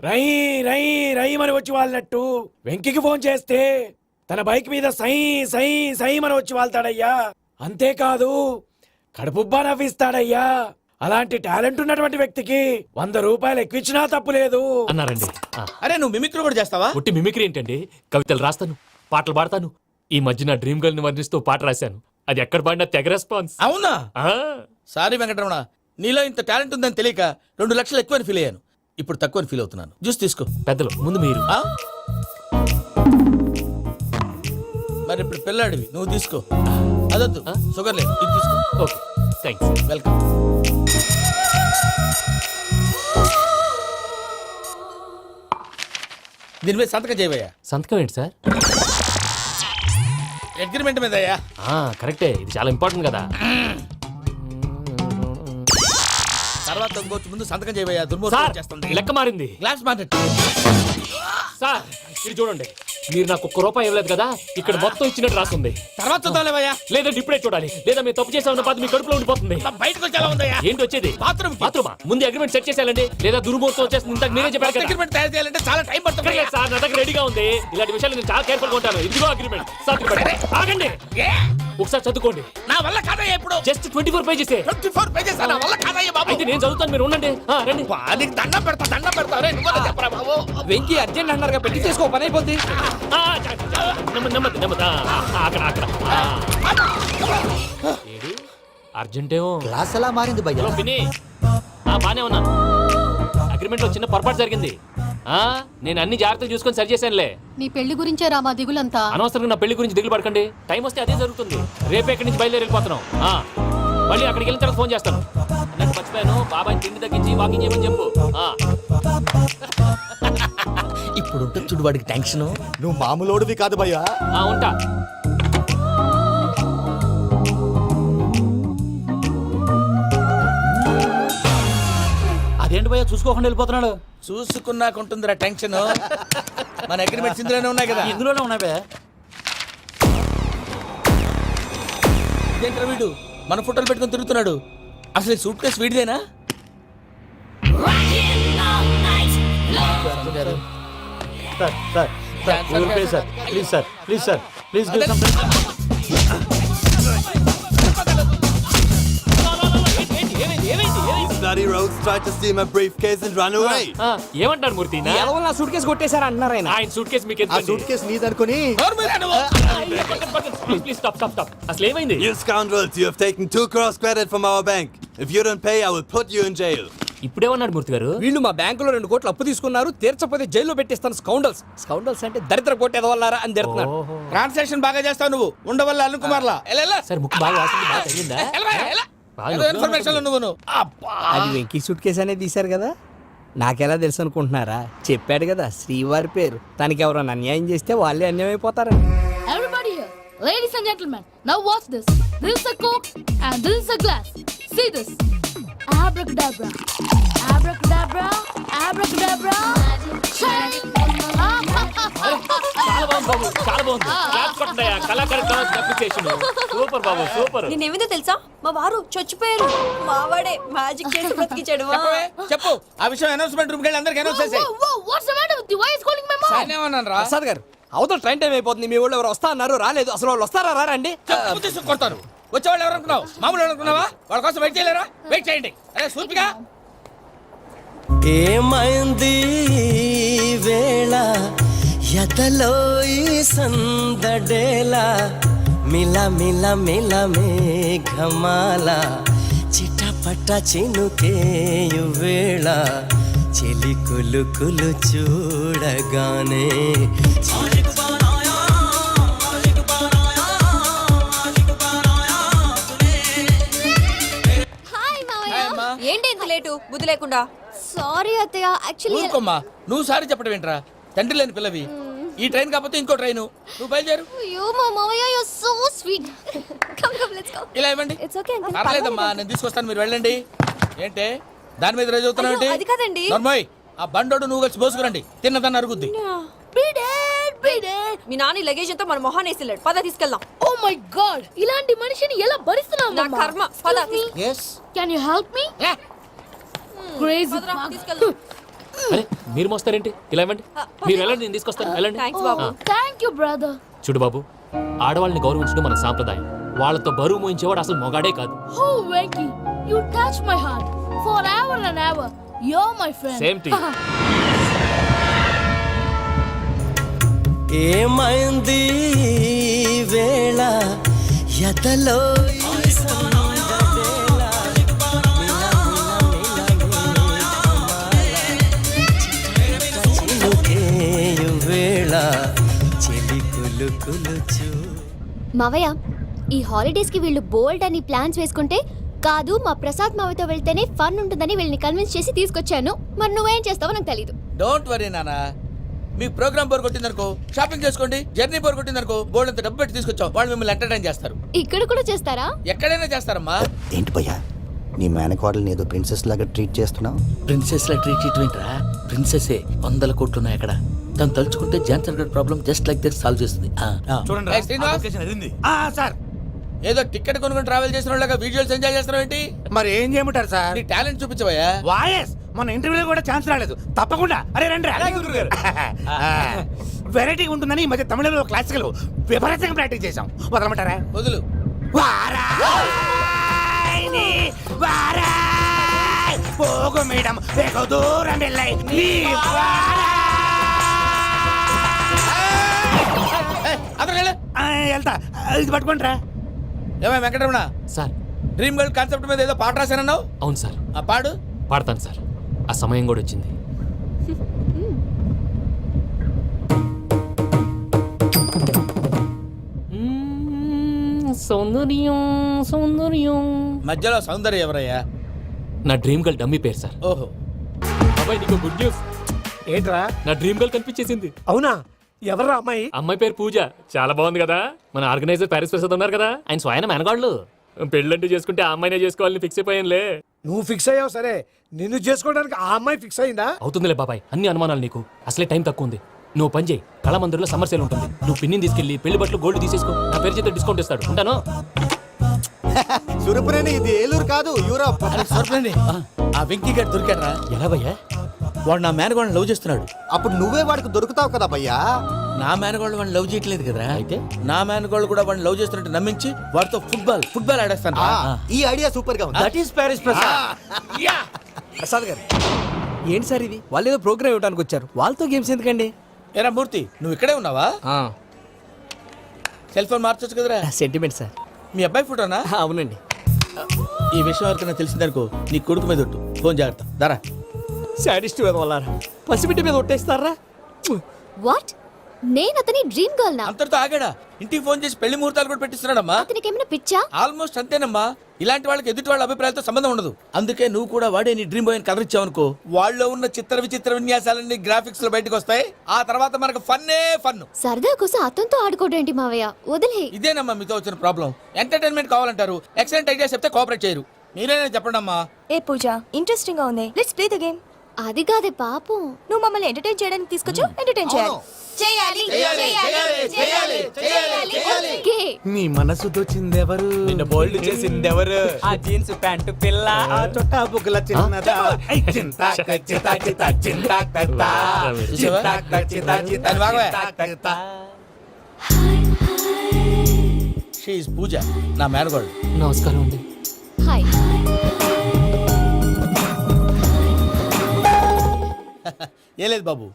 రై రై రై అని వచ్చి వాళ్ళనట్టు, వెంకికి ఫోన్ చేస్తే తన బైక్ మీద సై సై సై అని వచ్చి వాళ్తాడయ్యా. అంతేకాదు కడుపుబ్బా నవ్విస్తాడయ్యా. అలాంటి టాలెంట్ ఉన్నటువంటి వ్యక్తికి 100 రూపాయలు ఎక్కువిచ్చినా తప్పు లేదు అన్నారండి. అరే నువ్వు మిమిక్రీ కూడా చేస్తావా? పుట్టి మిమిక్రీ ఏంటండి, కవితలు రాస్తాను, పాటలు పాడతాను. ఈ మధ్య నా డ్రీమ్ గర్ల్ ని వర్ణిస్తూ పాట రాశాను, అది ఎక్కడ పాడినా తెగ రెస్పాన్స్. అవునా? ఆ, సారీ వెంకటరమణ, నీలో ఇంత టాలెంట్ ఉందని తెలియక 2 లక్షలు ఎక్కువని ఫీల్ అయ్యాను. ఇప్పుడు తక్కువని ఫీల్ అవుతున్నాను. జ్యూస్ తీసుకో. పెద్దలు ముందు మీరు. ఆ? మరి ఇప్పుడు పిల్లాడివి, నువ్వు తీసుకో. అదొద్దు, షుగర్ లేదు, ఇది తీసుకో. Okay thanks. వెల్కమ్. దీని మీద సంతకం చేయవయ్యా. సంతకం ఏంటి సార్? అగ్రిమెంట్ మీద అయ్యా. కరెక్టే, ఇది చాలా ఇంపార్టెంట్ కదా. తర్వాత ఇంకొచ్చి ముందు సంతకం చేయవయ్యా. దుర్మోహం చేస్తుంది. లెక్క మారింది. Glass market. సార్ ఇది చూడండి, మీరు నాకు 1 రూపాయి ఇవ్వలేదు కదా, ఇక్కడ మొత్తం ఇచ్చినట్టు రాస్తుంది. తర్వాత చూద్దాంలేవయ్యా. లేదంటే ఇప్పుడే చూడాలి, లేదా మీరు తప్పు చేసా ఉన్న బాధ మీ కడుపులో ఉండిపోతుంది. బయటకు వచ్చేలా ఉందయ్యా. ఏంటి వచ్చేది? బాత్రూమా? ముందు అగ్రిమెంట్ సెట్ చేసేయాలండి, లేదా దుర్మూర్తం వచ్చేస్తుంది. ఇంతకు మీరే చెప్పారు కదా. అగ్రిమెంట్ తయారు చేయాలంటే చాలా టైం పడుతుంది సార్. నా దగ్గర రెడీగా ఉంది. ఇలాంటి విషయాలు నేను చాలా కేర్ఫుల్ గా ఉంటాను. ఇదిగో అగ్రిమెంట్. ఆగండి, ఒకసారి చదువుకోండి. నా వల్ల కాదయ్యా. ఇప్పుడు జస్ట్ 24 పేజెస్. 24 పేజెస్ నా వల్ల కాదయ్యా బాబు. అయితే నేను చదువుతాను, మీరు ఉండండి. రండి. నీకు దండం పెడతా. రే నువ్వు చెప్పరా బాబు. వెంకీ అర్జెంట్ అన్నారుగా, పెట్టి చేసుకో, పని అయిపోద్ది. నెమ్మది. అక్కడ అర్జెంటేమో. క్లాస్ ఎలా మారింది భయ్యా? బానే ఉన్నాను. అగ్రిమెంట్ లో చిన్న పొరపాటు జరిగింది. నేను అన్ని జాగ్రత్తలు చూసుకొని సరి చేశానులే. నీ పెళ్లి గురించే రా మా దిగులంతా. అనవసరంగా నా పెళ్లి గురించి దిగులు పడకండి. టైం వస్తే అదే జరుగుతుంది. రేపే ఇక్కడి నుంచి బయలుదేరి వెళ్ళిపోతున్నాం. మళ్ళీ అక్కడికి వెళ్ళిన తర్వాత ఫోన్ చేస్తాను. మర్చిపోయాను బాబాయ్ తిండి తగ్గించి వాకింగ్ చేయమని చెప్పు ఇప్పుడు ఉంటుంది చూడు వాడికి టెన్షన్. నువ్వు మామూలోడివి కాదు భయ్యా. ఉంటా. అదేంటి భయ్యా చూసుకోకుండా వెళ్ళిపోతున్నాడు? చూసుకున్నాకుంటుందిరా టెన్షన్. మన అగ్రిమెంట్స్ ఇందులోనే ఉన్నాయి కదా. ఇందులోనే ఉన్నాయి భయ్యా. ఇదేంట్రా వీడు మన ఫోటోలు పెట్టుకొని తిరుగుతున్నాడు. అసలు సూట్ కేసు వీడిదేనా? ఏమంటారు మూర్తి? నా సూట్ కేసు కొట్టేశారా అంటున్నారు ఆయన. ఆయన సూట్ కేసు మీకు సూట్ కేసు నీదనుకుని ప్లీజ్ స్టాప్ స్టాప్ స్టాప్. అసలు ఏమైంది? You scoundrels, you have taken 2 crores credit from our bank. If you don't pay, I will put you in jail. ఇప్పుడేమన్నాడు మూర్తి గారు? వీళ్ళు మా బ్యాంకులో 2 కోట్లు అప్పు తీసుకున్నారు, తీర్చకపోతే జైల్లో పెట్టిస్తాను. స్కౌండల్స్ స్కౌండల్స్ అంటే దరిద్ర కొట్టేదవల్లారా అని తిడుతున్నారు. ట్రాన్సాక్షన్ బాగా చేస్తావు నువ్వు. ఉండవల్ల అల్లు కుమార్లా సార్ ముక్కు బాగా వాసింది, బాగా తగ్గిందా? ఇన్ఫర్మేషన్ నువ్వు అది వెంకీ సూట్ కేసు అనేది తీశారు కదా. నాకెలా తెలుసు అనుకుంటున్నారా? చెప్పాడు కదా శ్రీవారి పేరు. తనకి ఎవరైనా అన్యాయం చేస్తే వాళ్ళే అన్యాయం అయిపోతారని. Everybody here, ladies and gentlemen, now watch this. This is a Coke and this is a glass. See this. Abracadabra. Abracadabra. Abracadabra. Shine. చాలా బాగుంది బాబు, చాలా బాగుంది. క్లాప్స్ కొట్టండి. కళాకారు అప్రిసియేషన్. సూపర్ బాబు, సూపర్. నేనేమిందో తెలుసా? మా వారు చచ్చిపోయారు. మావాడే మ్యాజిక్ చేసి బ్రతికించాడు. చెప్పు ఆ విషయం. అనౌన్స్మెంట్ రూమ్ కి వెళ్ళి అందరికి అనౌన్స్ చేసేయ్. What's the matter with you? Why is calling my mom? Prasad గారు అవతల ట్రైన్ టైం అయిపోతుంది. మీ వాళ్ళు ఎవరు వస్తా అన్నారు, రాలేదు. అసలు వాళ్ళు వస్తారా రారా అండి? కొడతారు. వచ్చేవాళ్ళు ఎవరు అనుకున్నావు? మామూలు అనుకున్నావా? వాళ్ళ కోసం వెయిట్ చేయలేరా? వెయిట్ చేయండి. అరే సూపిగా ఏమైంది వేళ ఎదలో ఈ సందడేలా మిల మిల మిల మేఘమాల చిటపట చినుకేయు వేళ చెలి కులు కులు చూడగానే ఏంటి ఇంత లేటు? బుద్ధి లేకుండా. సారీ అత్తయ్య, యాక్చువల్లీ ఊరుకోమ్మా. నువ్వు సారీ చెప్పడం ఏంట్రా? తండ్రి లేని పిల్లవి. ఈ ట్రైన్ కాకపోతే ఇంకో ట్రైన్. నువ్వు బయలుదేరు. అయ్యో మా మామయ్య, you so sweet. Come come let's go. ఇలా ఇవ్వండి. It's okay uncle. పర్లేదమ్మా, నేను తీసుకొస్తాను, మీరు వెళ్ళండి. ఏంటే దాని మీద రోజు అవుతున్నావు ఏంటి? అది కాదండి. నర్మోయ్, ఆ బండోడు నువ్వు కలిసి పోసుకురండి. తిన్నదాన్ని అరుగుద్ది. మీ నాన్న లగేజ్ అంతా మన మొహాన్ వేసిల్లాడు. పద తీసుకెళ్దాం. ఓ మై గాడ్, ఇలాంటి మనిషిని ఎలా భరిస్తున్నావు? నా కర్మ. పద. yes can you help me? Crazy. తీసుకెళ్దాం. అరే మీరు మోస్తారేంటి? ఇలా ఇవ్వండి. మీరు వెళ్ళండి, నేను తీసుకొస్తాను. వెళ్ళండి. Thanks Babu. Thank you brother. చూడు బాబు, ఆడవాళ్ళని గౌరవించడం మన సాంప్రదాయం. వాళ్ళతో బరువు మోయించేవాడు అసలు మొగాడే కాదు. ఓ Venky, you touch my heart for ever and ever. You are my friend. Same to you. ఏమైంది వేళ ఎదలో వేళ చెలి కులు కులు చూ. మావయ్య, ఈ హాలిడేస్ కి వీళ్ళు బోల్డ్ అని ప్లాన్స్ వేసుకుంటే కాదు మా ప్రసాద్ మావయ్యతో వెళ్తేనే ఫన్ ఉంటుందని వీళ్ళని కన్విన్స్ చేసి తీసుకొచ్చాను. మరి నువ్వేం చేస్తావో నాకు తెలీదు. డోంట్ వరీ నానా. మీ ప్రోగ్రామ్ బోర్ కొట్టిందనుకో షాపింగ్ చేసుకోండి. జర్నీ బోర్ కొట్టిందనుకో బోర్డు అంత డబ్బు పెట్టి తీసుకొచ్చాం. వాళ్ళు మిమ్మల్ని ఎంటర్టైన్ చేస్తారు. ఇక్కడ కూడా చేస్తారా? ఎక్కడైనా చేస్తారమ్మా. ఏంటి భయ్యా, నీ మేనకోడల్ని ఏదో ప్రిన్సెస్ లాగా ట్రీట్ చేస్తున్నావు? ప్రిన్సెస్ లా ట్రీట్ చేయటమేంట్రా? ప్రిన్సెసే 100 కోట్లు ఉన్నాయి అక్కడ. తను తలుచుకుంటే జాన్సన్ గడ్ problem just like that solve చేస్తుంది. చూడండి సార్, ఏదో టికెట్ కొనుక్కొని ట్రావెల్ చేసిన వాళ్ళగా విజువల్స్ ఎంజాయ్ చేస్తున్నావు ఏంటి? మరి ఏం చేయమంటారు సార్? నీ టాలెంట్ చూపించవయ్యా. వాయస్ మన ఇంటర్వ్యూలో కూడా ఛాన్స్ రాలేదు. తప్పకుండా. అరే రండి. వెరైటీ ఉంటుందని ఈ మధ్య తమిళంలో క్లాసికల్ విపరీతంగా ప్రాక్టీస్ చేశాం. వదలమంటారా? వదులు. పోగు మేడం వెగు దూరం వెళ్ళాయి. వెళ్తా, ఇది పట్టుకుంటారా? ఏమై Venkataramana sir, dream girl concept మీద ఏదో పాట రాశానన్నావు. అవును సార్. ఆ పాడు. పాడతాను సార్. ఆ సమయం కూడా వచ్చింది. సౌందర్యం సౌందర్యం. మధ్యలో సౌందర్యం ఎవరయ్యా? నా డ్రీమ్ గర్ల్ డమ్మీ పేరు సార్. ఓహో, బాబాయ్ నీకు గుడ్ న్యూస్. ఏంట్రా? నా డ్రీమ్ గర్ల్ కనిపించేసింది. అవునా? ఎవర్రా అమ్మాయి? అమ్మాయి పేరు పూజ. చాలా బాగుంది కదా. మన ఆర్గనైజర్ ప్యారిస్ ప్రసాద్ ఉన్నారు కదా, ఆయన స్వయం మెనగాళ్ళు. పెళ్ళంటూ చేసుకుంటే ఆ అమ్మాయినే చేసుకోవాలని ఫిక్స్ అయిపోయానులే. నువ్వు ఫిక్స్ అయ్యావు సరే, నిన్ను చేసుకోవడానికి ఆ అమ్మాయి ఫిక్స్ అయిందా? అవుతుందిలే బాబాయ్, అన్ని అనుమానాలు నీకు. అసలే టైం తక్కువ ఉంది. నువ్వు పని చేయి, కళామందిర్లో సమ్మర్ సేల్ ఉంటుంది. నువ్వు పిన్నిని తీసుకెళ్లి పెళ్లి బట్టలు గోల్డ్ తీసేసుకో. నా పేరు చేత డిస్కౌంట్ ఇస్తాడు. ఉంటాను. సురపురేని ఇది ఏలూరు కాదు, యూరోప్. సర్ప్లేండి, ఆ వెంకీ గారు దొరికాడరా. ఎలా భయ్యా? వాడు నా మేనగోళ్ళని లవ్ చేస్తున్నాడు. అప్పుడు నువ్వే వాడికి దొరుకుతావు కదా భయ్యా. నా మేనగోళ్ళు వాడిని లవ్ చేయట్లేదు కదరా. అయితే నా మేనగోళ్ళు కూడా వాడిని లవ్ చేస్తున్నట్టు నమ్మించి వాడితో ఫుట్బాల్ ఆడేస్తాను. ఈ ఐడియా సూపర్ గా ఉంది. That is Paris Prasad. Prasad గారు, ఏంటి సార్ ఇది? వాళ్ళు ఏదో ప్రోగ్రామ్ ఇవ్వడానికి వచ్చారు, వాళ్ళతో గేమ్స్ ఎందుకండి? ఏరా మూర్తి, నువ్వు ఇక్కడే ఉన్నావా? సెల్ ఫోన్ మార్చొచ్చు కదరా. Sentiment sir. మీ అబ్బాయి ఫోటోనా? అవునండి. ఈ విషయం ఎవరికైనా తెలిసిందనుకో నీ కొడుకు మీద ఒట్టు. ఫోన్ జాగ్రత్త. దారా. సాడిస్ట్ మీద వాళ్ళారా, పసిబిడ్డ మీద ఒట్టేస్తారా? వాట్? నేను అతని డ్రీమ్ గర్ల్ నా? అంతటితో ఆగాడా? ఇంటికి ఫోన్ చేసి పెళ్లి ముహూర్తాలు కూడా పెట్టిస్తున్నాడమ్మా. అతనికి ఏమైనా పిచ్చా? ఆల్మోస్ట్ అంతేనమ్మా. ఇలాంటి వాళ్ళకి ఎదుటి వాళ్ళ అభిప్రాయాలతో సంబంధం ఉండదు. అందుకే నువ్వు కూడా వాడే నీ డ్రీమ్ బాయ్ అని కవర్ ఇచ్చావనుకో, వాళ్ళలో ఉన్న చిత్ర విచిత్ర విన్యాసాలన్నీ గ్రాఫిక్స్ లో బయటకు వస్తాయి. ఆ తర్వాత మనకు ఫన్నే ఫన్. సరదా కోసం అతనితో ఆడుకోవడం ఏంటి మావయ్య? వదిలే. ఇదేనమ్మా మీతో వచ్చిన ప్రాబ్లం. ఎంటర్టైన్మెంట్ కావాలంటారు, ఎక్సలెంట్ ఐడియా చెప్తే కోఆపరేట్ చేయరు. మీరేనా చెప్పండి అమ్మా. ఏ పూజ, ఇంట్రెస్టింగ్ గా ఉంది. Let's play the game. అది కాదే పాపం, నువ్వు మమ్మల్ని ఎంటర్టైన్ చేయడానికి తీసుకొచ్చు. ఎంటర్టైన్ చేయాలి. ఓకే. నీ మనసు దోచిందెవరు? నిన్ను బోల్డ్ చేసిందెవరు? ఆ జీన్స్ ప్యాంటు పిల్ల, ఆ చొట్టా బుగ్గల చిన్నదా. షీ ఇస్ పూజ, నా మేనగోడు. నమస్కారం అండి. హాయ్. ఏ లేదు బాబు,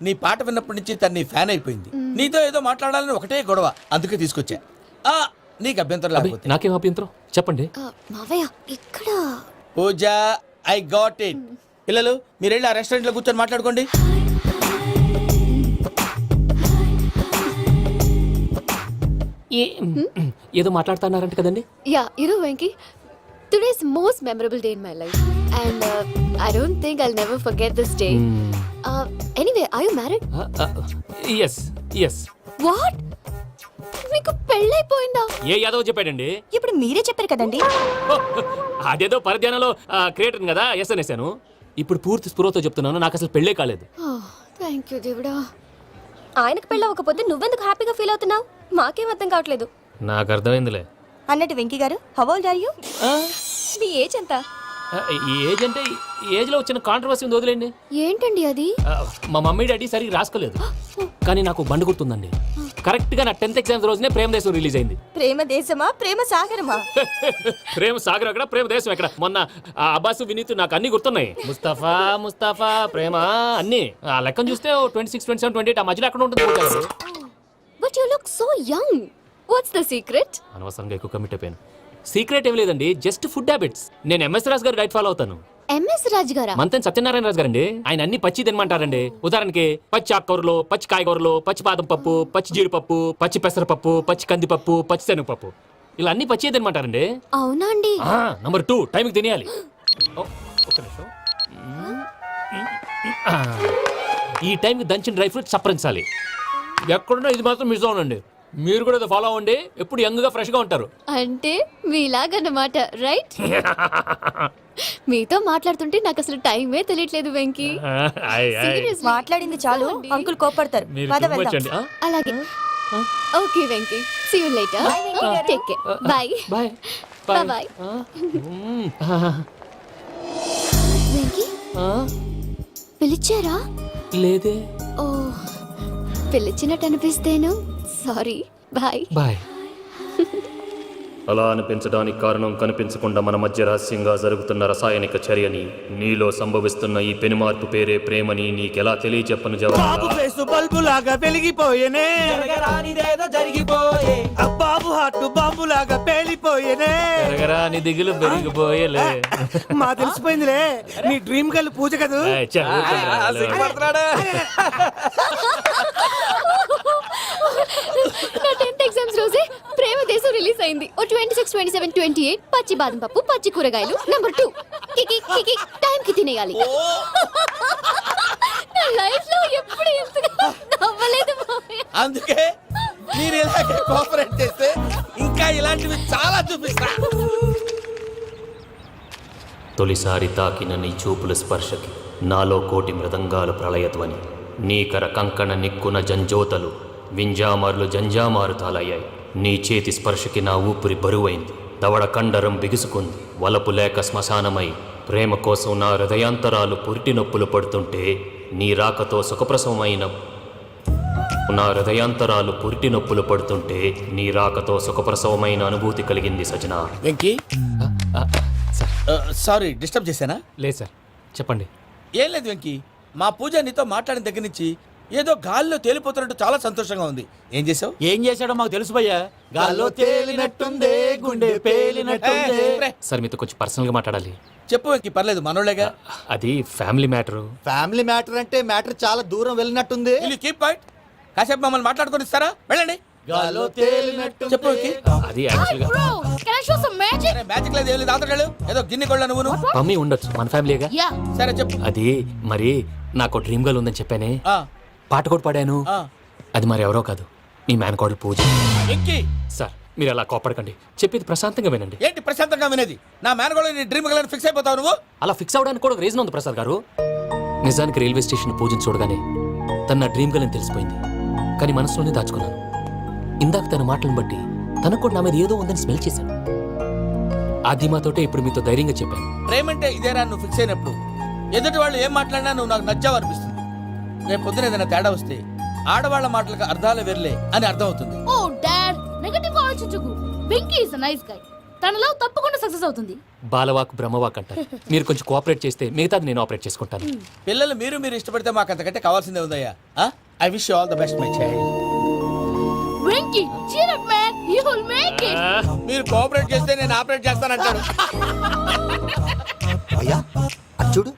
నీ పాట విన్నప్పటి నుంచి తను నీ ఫ్యాన్ అయిపోయింది. నీతో ఏదో మాట్లాడాలని ఒకటే గొడవ, అందుకే తీసుకొచ్చా. నీకు అభ్యంతరం లేకపోతే. నాకేం అభ్యంతరం చెప్పండి. మావయ్య ఇక్కడ. పూజ, ఐ గాట్ ఇట్. పిల్లలు మీరు వెళ్ళి ఆ రెస్టారెంట్ లో కూర్చొని మాట్లాడుకోండి. ఏదో మాట్లాడుతున్నారంట కదండి. Yeah, Venky, today's most memorable day in my life, and I don't think I'll never forget this day. Anyway, are you married? Yes yes. What? మీకు పెళ్ళైపోయిందా? ఏ యాదవ్ చెప్పాడండి? ఇప్పుడు మీరే చెప్పారు కదండి. అదేదో పరధ్యానంలో క్రియేటర్ కదా ఎస్ అనేసాను. ఇప్పుడు పూర్తి స్పృహతో చెప్తున్నాను, నాకు అసలు పెళ్ళే కాలేదు. థ్యాంక్ యూ దేవుడా. ఆయనకు పెళ్ళవకపోతే నువ్వెందుకు హ్యాపీగా ఫీల్ అవుతున్నావు? మాకేం అర్థం కావట్లేదు. నాకు అర్థమైందిలే. అన్నట్టు వెంకీ గారు, హౌ ఓల్డ్ ఆర్ యు? మీ ఏజ్ ఎంత? ఈ ఏజ్ అంటే ఏజ్ లో వచ్చిన కాంట్రవర్సీ ఉంది, వదిలేండి. ఏంటండి అది? మా మమ్మీ డాడీ సరిగ్గా రాసుకోలేదు, కానీ నాకు బండి గుర్తుందండి. కరెక్ట్ గా నా 10th ఎగ్జామ్స్ రోజునే ప్రేమ దేశం రిలీజ్ అయింది. ప్రేమ దేశమా, ప్రేమ సాగరమా? ప్రేమ సాగరం ఎక్కడ, ప్రేమ దేశం ఎక్కడ? మొన్న అబ్బాసు వినీత్ నాకు అన్ని గుర్తున్నాయి. ముస్తఫా ప్రేమ అన్ని ఆ లెక్కను చూస్తే 26, 27, 28 ఆ మధ్యలో ఎక్కడ ఉంటుంది. But you look so young. What's the secret? అనవసరంగా ఎక్కువ కమిట్ అయిపోయాను. సీక్రెట్ ఏం లేదండి, జస్ట్ ఫుడ్ హ్యాబిట్స్. నేను ఎంఎస్ రాజు గారు డైట్ ఫాలో అవుతాను. ఎంఎస్ రాజు గారా? మంతెన్ సత్యనారాయణ రాజు గారండి. ఆయన అన్ని పచ్చి తినమంటారండి. ఉదాహరణకి పచ్చి ఆకుకూరలు, పచ్చి కాయగూరలు, పచ్చి బాదం పప్పు, పచ్చి జీడిపప్పు, పచ్చి పెసరపప్పు, పచ్చి కందిపప్పు, పచ్చి శనగపప్పు, ఇలా అన్ని పచ్చి తినమంటారండి. అవునా అండి? నంబర్ 2, టైంకి తినేయాలి. ఒక్క నిమిషం. ఈ టైంకి దంచిన డ్రై ఫ్రూట్స్ సప్పరించాలి. ఎక్కడున్నా ఇది మాత్రం మిస్ అవునండి. మీరు కూడా ఇది ఫాలో అవ్వండి, ఎప్పుడు యంగ్ గా ఫ్రెష్ గా ఉంటారు. అంటే మీలాగన్నమాట, రైట్? మీతో మాట్లాడుతుంటే నాకు అసలు టైమే తెలియట్లేదు వెంకీ. మాట్లాడింది చాలు, అంకుల్ కోపడతారు. అలాగే. Okay Venky, see you later. Take care. Bye bye bye. Venky, పిలిచారా? లేదే. ఓ, పిలిచినట్టు అనిపిస్తేను సారీ. Bye bye. అలా అనిపించడానికి కారణం కనిపించకుండా మన మధ్య రహస్యంగా జరుగుతున్న రసాయనిక చర్యని, నీలో సంభవిస్తున్న ఈ పెనుమార్పు పేరే ప్రేమని నీకెలా తెలియచెప్పను జవాబు. బల్బు లాగా వెలిగిపోయేనే, జరిగిపోయే. బాబు హార్ట్ బాంబు లాగా పేలిపోయేనే. నీ దిగులు పెరిగిపోయేలే. మా తెలిసిపోయిందిలే, నీ డ్రీమ్ గర్ల్ పూజ కదా. నా 10th ఎగ్జామ్స్ రోజే ప్రేమ దేశం రిలీజ్ అయింది. ఓ 26, 27, 28 పచ్చి బాదం పప్పు, పచ్చి కూరగాయలు. నెంబర్ 2 కికి కికి టైం కి తినేయాలి. నా లైఫ్ లో ఎప్పుడు ఇంతగా నవ్వలేదు మామయ్య. అందుకే మీరు ఇలాగే కోఆపరేట్ చేస్తే ఇంకా ఇలాంటివి చాలా చూపిస్తా. తొలిసారి తాకిన నీ చూపుల స్పర్శకి నాలో కోటి మృదంగాలు ప్రళయధ్వని. నీకర కంకణ నిక్కున జంజోతలు వింజామారులు జంజామారు తాలయ్యాయి. నీ చేతి స్పర్శకి నా ఊపిరి బరువైంది. దవడ కండరం బిగుసుకుంది. వలపు లేక శ్మశానమై ప్రేమ కోసం నా హృదయాంతరాలు పురిటి నొప్పులు పడుతుంటే నీ రాకతో సుఖప్రసవమైన అనుభూతి కలిగింది సజనా. వెంకీ సారీ డిస్టర్బ్ చేశానా? లేదు సార్, చెప్పండి. ఏం లేదు వెంకీ, మా పూజ నీతో మాట్లాడిన దగ్గర నుంచి ఏదో గాల్లో తేలిపోతున్నట్టు చాలా సంతోషంగా ఉంది. ఏం చేసావు? ఏం చేశాడో మాకు తెలుసు భయ్యా. గాల్లో తేలినట్టుందే, గుండె పేలినట్టుందే. సార్ మీతో కొంచెం పర్సనల్గా మాట్లాడాలి. చెప్పు వెంకీ, పర్లేదు మనోళ్ళేగా. అది ఫ్యామిలీ మ్యాటరు. ఫ్యామిలీ మ్యాటర్ అంటే మ్యాటర్ చాలా దూరం వెళ్ళినట్టుంది. Keep point. కాసేపు మమ్మల్ని మాట్లాడుకొని ఇస్తారా? వెళ్ళండి. గాల్లో తేలినట్టు చెప్పు వెంకీ. అది యాక్చువల్గా Bro, can I show some magic? Magic లేదు, ఏం లేదు. ఆతడాడు ఏదో గిన్నె కొళ్ళ నువ్వు. మమ్మీ ఉండొచ్చు, మన ఫ్యామిలీగా. Yeah. సరే చెప్పు. అది మరి నాకు డ్రీమ్ గర్ల్ ఉందని చెప్పానే, ఆ, పాట కూడా పాడాను. ఆ. అది మరి ఎవరో కాదు, మీ మేనకోడలు పూజ. వెంకీ సార్ మీరు అలా కోపడకండి, చెప్పేది ప్రశాంతంగా వినండి. ఏంటి ప్రశాంతంగా వినేది? నా మేనగోళ నీ డ్రీమ్ గలని ఫిక్స్ అయిపోతావు నువ్వు. అలా ఫిక్స్ అవడానికి కూడా రీజన్ ఉంది ప్రసాద్ గారు. నిజానికి రైల్వే స్టేషన్ పూజను చూడగానే తన నా డ్రీమ్ గర్ల్ అని తెలిసిపోయింది. కానీ మనసులోనే దాచుకున్నాను. ఇందాక తన మాటలను బట్టి తనకు కూడా నా మీద ఏదో ఉందని స్మెల్ చేశాను. ఆ ధీమాతోటే ఇప్పుడు మీతో ధైర్యంగా చెప్పాను. ప్రేమంటే ఇదేరా నువ్వు ఫిక్స్ అయినప్పుడు ఎదుటి వాళ్ళు ఏం మాట్లాడినా నువ్వు నాకు నచ్చావు అనిపిస్తుంది. రేపు పొద్దున ఏదైనా తేడా వస్తే ఆడవాళ్ల మాటలకు అర్థాలు వెర్లే అని అర్థం అవుతుంది. Oh dad, నెగటివ్ ఆలోచించకు. Venky is a nice guy. తన లవ్ తప్పకుండా సక్సెస్ అవుతుంది. బాలవాక్ బ్రహ్మవాక్ అంటారు. మీరు కొంచెం కోఆపరేట్ చేస్తే మిగతాది నేను ఆపరేట్ చేసుకుంటాను. పిల్లలు మీరు ఇష్టపడితే మాకు అంతకంటే కావాల్సిందే ఉందయ్యా. I wish you all the best my child. Venky, cheer up man, you will make it. మీరు కోఆపరేట్ చేస్తే నేను ఆపరేట్ చేస్తానంటాడు. అయ్యా అది చూడు.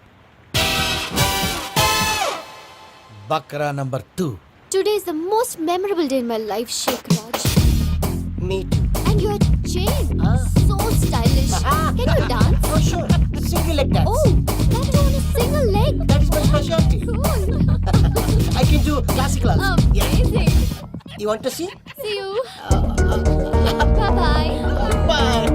Bakra number 2. Today is the most memorable day in my life, Sheikh Raj. Me too. And your chain, so stylish. Can you dance? Oh sure. Single leg dance. Oh, that too on a single leg. That is my specialty. Cool. I can do classical also. Amazing. You want to see? See you. Bye-bye. Bye.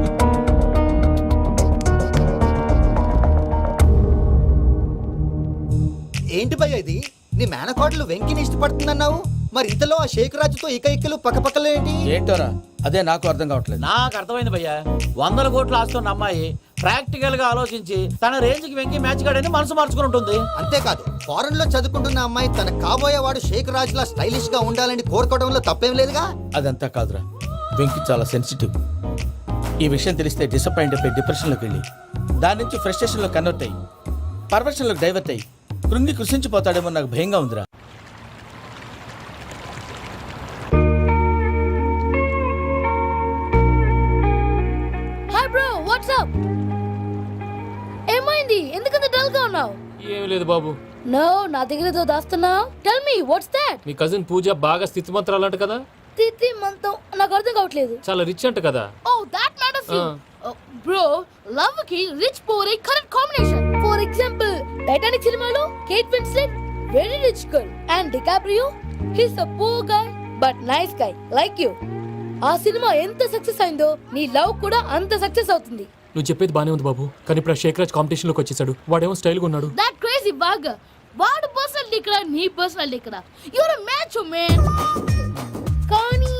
ఏంటి భయ్య ఇది? నీ మేనకోడలు వెంకిని ఇష్టపడుతుందన్నావు, మరి ఇంతలో ఆ షేక్ రాజుతో ఇకలు పక్కపక్కలు ఏంటి? ఏంటోరా అదే నాకు అర్థం కావట్లేదు. నాకు అర్థమైంది భయ్యా. 100 కోట్లు ఆస్తున్న అమ్మాయి ప్రాక్టికల్ గా ఆలోచించి తన రేంజ్ కి వెంకీ మ్యాచ్ గాడని మనసు మార్చుకుని ఉంటుంది. అంతేకాదు ఫారెన్ లో చదువుకుంటున్న అమ్మాయి తన కాబోయేవాడు షేక్ రాజ్ లా స్టైలిష్ గా ఉండాలని కోరుకోవడంలో తప్పేం లేదుగా. అదంతా కాదురా, వెంకీ చాలా సెన్సిటివ్. ఈ విషయం తెలిస్తే డిసప్పాయింట్ అయిపోయి డిప్రెషన్లోకి వెళ్ళి దాని నుంచి ఫ్రస్ట్రేషన్లో కన్వర్ట్ అయ్యి పర్వర్షన్లోకి డైవర్ట్ అయ్యి కృంగి కృషించిపోతాడేమో నాకు భయంగా ఉందిరా. Hi bro, what's up? ఏమైంది? ఎందుకంత డల్ గా ఉన్నావు? ఏం లేదు బాబు. No, నా దగ్గర ఏదో దాస్తున్నావు. Tell me, what's that? మీ కజిన్ పూజ బాగా స్థితిమంతరాలు అంట కదా. తిత్తి మంతం నాకు అర్థం కావట్లేదు. చాలా రిచ్ అంట కదా. Oh, that matters you. Bro, love కి rich poor a correct combination. For example, Titanic సినిమాలో Kate Winslet very rich girl and DiCaprio he's a poor guy but nice guy like you. ఆ cinema ఎంత success అయిందో నీ love కూడా అంత success అవుతుంది. నువ్వు చెప్పేది బానే ఉంది బాబు, కానీ ఇప్పుడు షేక్ రాజ్ కాంపిటీషన్ లోకి వచ్చేసాడు. వాడేమో స్టైల్ గా ఉన్నాడు. That crazy bug. వాడు పర్సనల్ ఇక్కడ నీ పర్సనల్ ఇక్కడ. You're a macho man. కానీ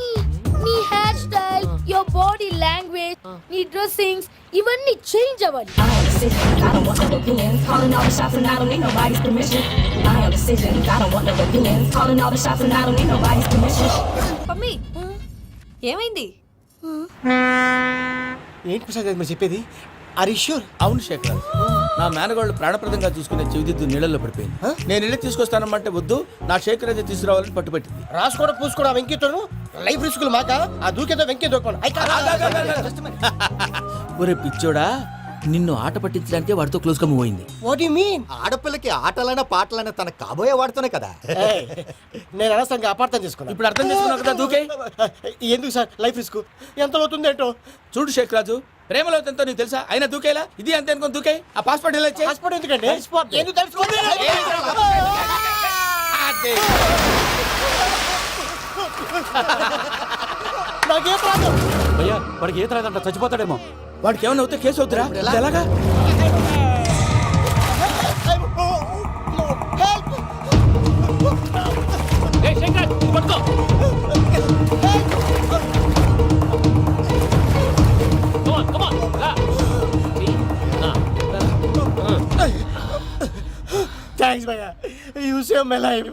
నీ hair style, your body language, నీ డ్రెస్సింగ్స్ ఇవన్నీ చేంజ్ అవ్వాలి. మమ్మీ ఏమైంది? ఏంటి ప్రసాద్ మీరు చెప్పేది? అరిష్యూర్? అవును శేఖర్, నా మేనగోళ్ళు ప్రాణప్రదంగా చూసుకునే చెవిదిద్దు నీళ్ళల్లో పడిపోయింది. నేను ఇల్లు తీసుకొస్తానమ్మంటే వద్దు, నా శేఖర్ అయితే తీసుకురావాలని పట్టుబట్టింది. రాసుకోవడం పూసుకోవడం ఆ వెంకీతోను లైఫ్ రిస్కులు మాక. ఆ దూకేదో వెంకీ దూకోను. ఒరే పిచ్చోడా, నిన్ను ఆట పట్టించడానికే వాడితో క్లోజ్ గా మూవ్ అయింది. What you mean? ఆడపిల్లకి ఆటలైనా పాటలైనా తన కాబోయే వాడుతూనే కదా. నేను అనవసరంగా అపార్థం చేసుకున్నా. ఇప్పుడు అర్థం చేసుకున్నావు కదా, దూకే. ఎందుకు సార్ లైఫ్ రిస్క్ ఎంత అవుతుంది ఏంటో. చూడు షేక్ రాజు, ప్రేమలో ఎంతో నీకు తెలుసా? అయినా దూకేలా ఇది అంతే అనుకుని దూకే. ఆ పాస్పోర్ట్ ఎలా ఇచ్చే? పాస్పోర్ట్ ఎందుకండి? ఎందుకు తెలుసుకోండి. నాకేం ప్రాబ్లం? భయ్యా వాడికి ఈత రాదంట, చచ్చిపోతాడేమో. వాడికి ఏమైనా అవుతే కేసు అవుతురా? ఎలాగా? థ్యాంక్స్ భయ్యా, యు సేవ్ మై లైఫ్.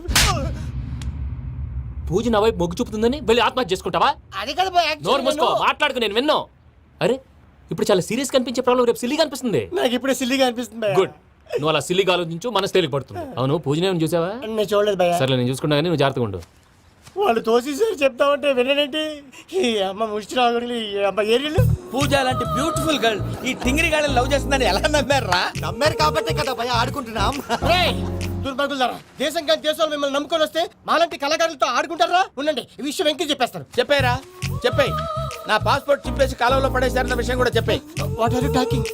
పూజ నా వైపు మొగ్గు చూపుతుందని వెళ్ళి ఆత్మహత్య చేసుకుంటావా? అది కదా భయ్యా. నోరు మూసుకో, మాట్లాడుకు, నేను విన్నో. అరే ఇప్పుడు చాలా సీరియస్ కనిపించే ప్రాబ్లం రేపు సిల్లీగా అనిపిస్తుంది. నాకు ఇప్పుడే సిల్లీగా అనిపిస్తుంది భయ్యా. గుడ్, నువ్వు అలా సిల్లీగా ఆలోచించు, మనసు తేలిక పడుతుంది. అవును, పూజనే చూసావా? నేను చూడలేదు భయ్యా. సరే నేను చూసుకుంటా కానీ నువ్వు జాగ్రత్తగా ఉండు. వాళ్ళు తోసేసారు చెప్తామంటే విననేంటి? ఈ అమ్మ ముష్టి రాగులు, ఈ అమ్మ ఏరియలు. పూజ లాంటి బ్యూటిఫుల్ గర్ల్ ఈ టింగిరి గాళ్ళని లవ్ చేస్తుందని ఎలా నమ్మారా? నమ్మారు కాబట్టే కదా భయ ఆడుకుంటున్నాం. దుర్భగులారా, దేశం కానీ దేశంలో మిమ్మల్ని నమ్ముకొని వస్తే మాలాంటి కళాకారులతో ఆడుకుంటారా? ఉండండి, ఈ విషయం వెంకీ చెప్పేస్తారు. చెప్పారా? చెప్పేయ్. నా పాస్పోర్ట్ చింపేసి కాలంలో పడేశారన్న విషయం కూడా చెప్పేయ్. What are you talking?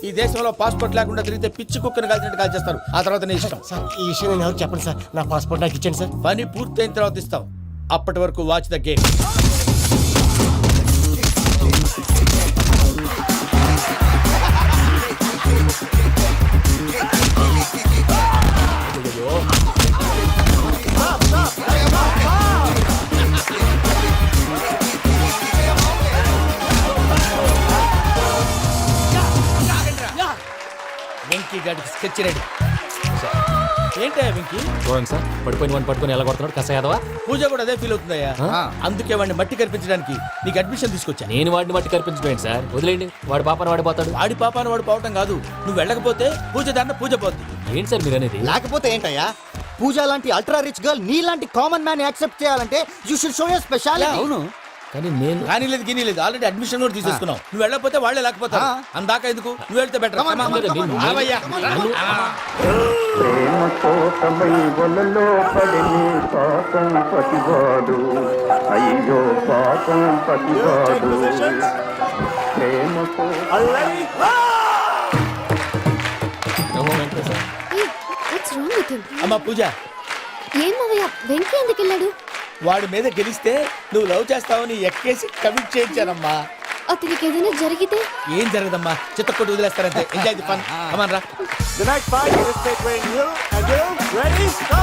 ఈ దేశంలో పాస్పోర్ట్ లేకుండా తిరిగితే పిచ్చి కుక్కను కాల్చినట్టు కాల్చేస్తారు. ఆ తర్వాత నీ ఇష్టం. సార్ ఈ విషయం నేను ఎవరు చెప్పండి సార్. నా పాస్పోర్ట్ నాకు ఇచ్చేయండి సార్. పని పూర్తయిన తర్వాత ఇస్తాం. అప్పటి వరకు వాచ్ ద గేమ్. వెంకీ గారికి స్కెచ్ రెడీ. ఏంటయ్యా వెంకీ? చూడండి సార్, పడిపోయిన వాడిని పట్టుకొని ఎలా కొడుతున్నాడు కస యాదవా. పూజ కూడా అదే ఫీల్ అవుతుందయ్యా. అందుకే వాడిని మట్టి కనిపించడానికి నీకు అడ్మిషన్ తీసుకొచ్చా. నేను వాడిని మట్టి కనిపించుకోండి సార్, వదిలేండి. వాడి పాపను వాడిపోతాడు. వాడి పాపాను వాడు పోవటం కాదు, నువ్వు వెళ్ళకపోతే పూజ దాంట్లో పూజ పోద్ది. ఏంటి సార్ మీరు అనేది? లేకపోతే ఏంటయ్యా, పూజ లాంటి అల్ట్రా రిచ్ గర్ల్ నీ లాంటి కామన్ మ్యాన్ యాక్సెప్ట్ చేయాలంటే you should show your speciality. అవును, కానీ నేను కానీ లేదు గిని లేదు, ఆల్రెడీ అడ్మిషన్ కూడా తీసేసుకున్నావు. నువ్వు వెళ్ళకపోతే వాళ్ళే లేకపోతారు. అందాక ఎందుకు? నువ్వు వెళ్తే బెటర్. ప్రేమ కోసమై వలలో పడిని పాపం పతివాడు, అయ్యో పాపం పతివాడు. ప్రేమ అమ్మా పూజ, ఏమయ్యా వెంకీ ఎందుకు వెళ్ళాడు? వాడి మీద గెలిస్తే నువ్వు లవ్ చేస్తావని ఎక్కేసి కమిట్ చేయించానమ్మా. అతనికి ఏదైనా జరిగితే? ఏం జరగదమ్మా, చిత్తకొట్టు వదిలేస్తారంతే. Enjoy the fun. కమాన్ రా. The next fight is between you and you. Ready? Go!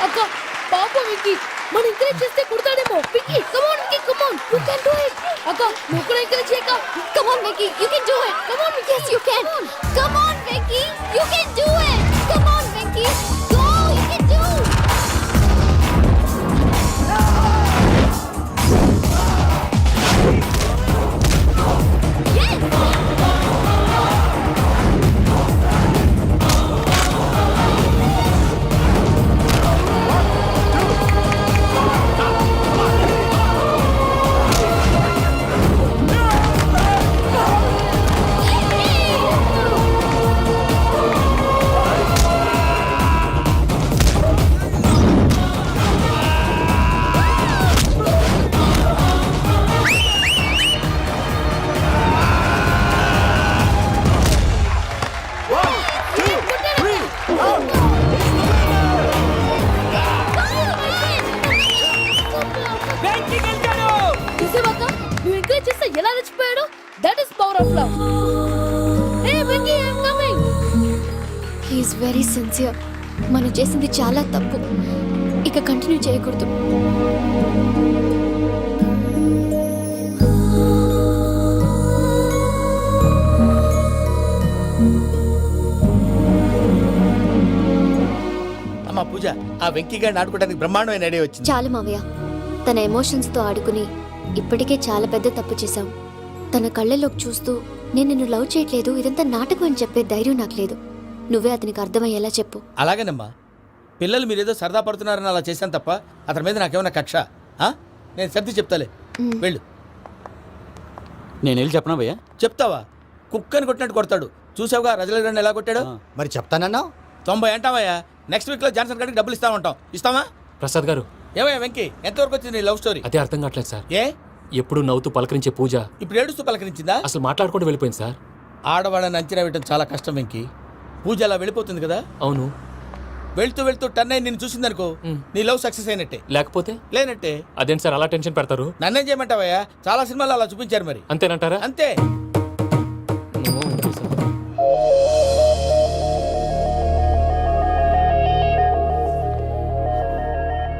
అక్క పాప వెంకీ, మన ఎంకరేజ్ చేస్తే కుడతాడేమో. Venky come on Venky, come on, you can do it. అక్క నువ్వు కూడా ఎంకరేజ్ చేయక. Come on Venky, you can do it. Come on Venky, yes you can. Come on Venky, you can do it. Come on Venky, go, you can do. చూసావాక, నువ్వు encourage చేస్తే ఎలా రెచ్చిపోయాడు. That is power of love. Hey Venky, I am coming. He is very sincere. మనం చేసింది చాలా తప్పు, ఇక కంటిన్యూ చేయకూడదు. అమ్మా పూజ, ఆ వెంకీ గారిని ఆడుకోవడానికి బ్రహ్మాండమైన ఐడియా వచ్చింది. చాలు మావయ్య, తన ఎమోషన్స్తో ఆడుకుని ఇప్పటికే చాలా పెద్ద తప్పు చేశాం. తన కళ్ళలోకి చూస్తూ నేను నిన్ను లవ్ చేయట్లేదు, ఇదంతా నాటకం అని చెప్పే ధైర్యం నాకు లేదు. నువ్వే అతనికి అర్థమయ్యేలా చెప్పు. అలాగేనమ్మా, పిల్లలు మీరేదో సరదా పడుతున్నారని అలా చేశాను తప్ప అతని మీద నాకేమైనా కక్ష? నేను సర్ది చెప్తాలే, వెళ్ళు. నేను వెళ్ళి చెప్పనా భయ్యా? చెప్తావా? కుక్కని కొట్టినట్టు కొడతాడు. చూసావుగా రజలగడ్డ ఎలా కొట్టాడు? మరి చెప్తానన్నావు. 90 అంటావయ్యా. నెక్స్ట్ వీక్ లో జాన్సన్ గారికి డబ్బులు ఇస్తా ఉంటాం. ఇస్తావా? ప్రసాద్ గారు, ఏమయ్యా వెంకీ, ఎంతవరకు వచ్చింది నీ లవ్ స్టోరీ? అదే అర్థం కావట్లేదు సార్. ఏ ఎప్పుడు నవ్వుతూ పలకరించే పూజ ఇప్పుడు ఏడుస్తూ పలకరించిందా? అసలు మాట్లాడుకుంటూ వెళ్ళిపోయింది సార్. ఆడవాళ్ళని అంచనా వేయడం చాలా కష్టం వెంకీ. పూజ అలా వెళ్ళిపోతుంది కదా. అవును. వెళ్తూ వెళ్తూ టర్న్ అయి నిన్ను చూసిందనుకో, నీ లవ్ సక్సెస్ అయినట్టే. లేకపోతే లేనట్టే. అదేంటి సార్ అలా టెన్షన్ పెడతారు? నన్నేం చేయమంటావయ్యా? చాలా సినిమాలు అలా చూపించారు మరి. అంతేనంటారా? అంతే.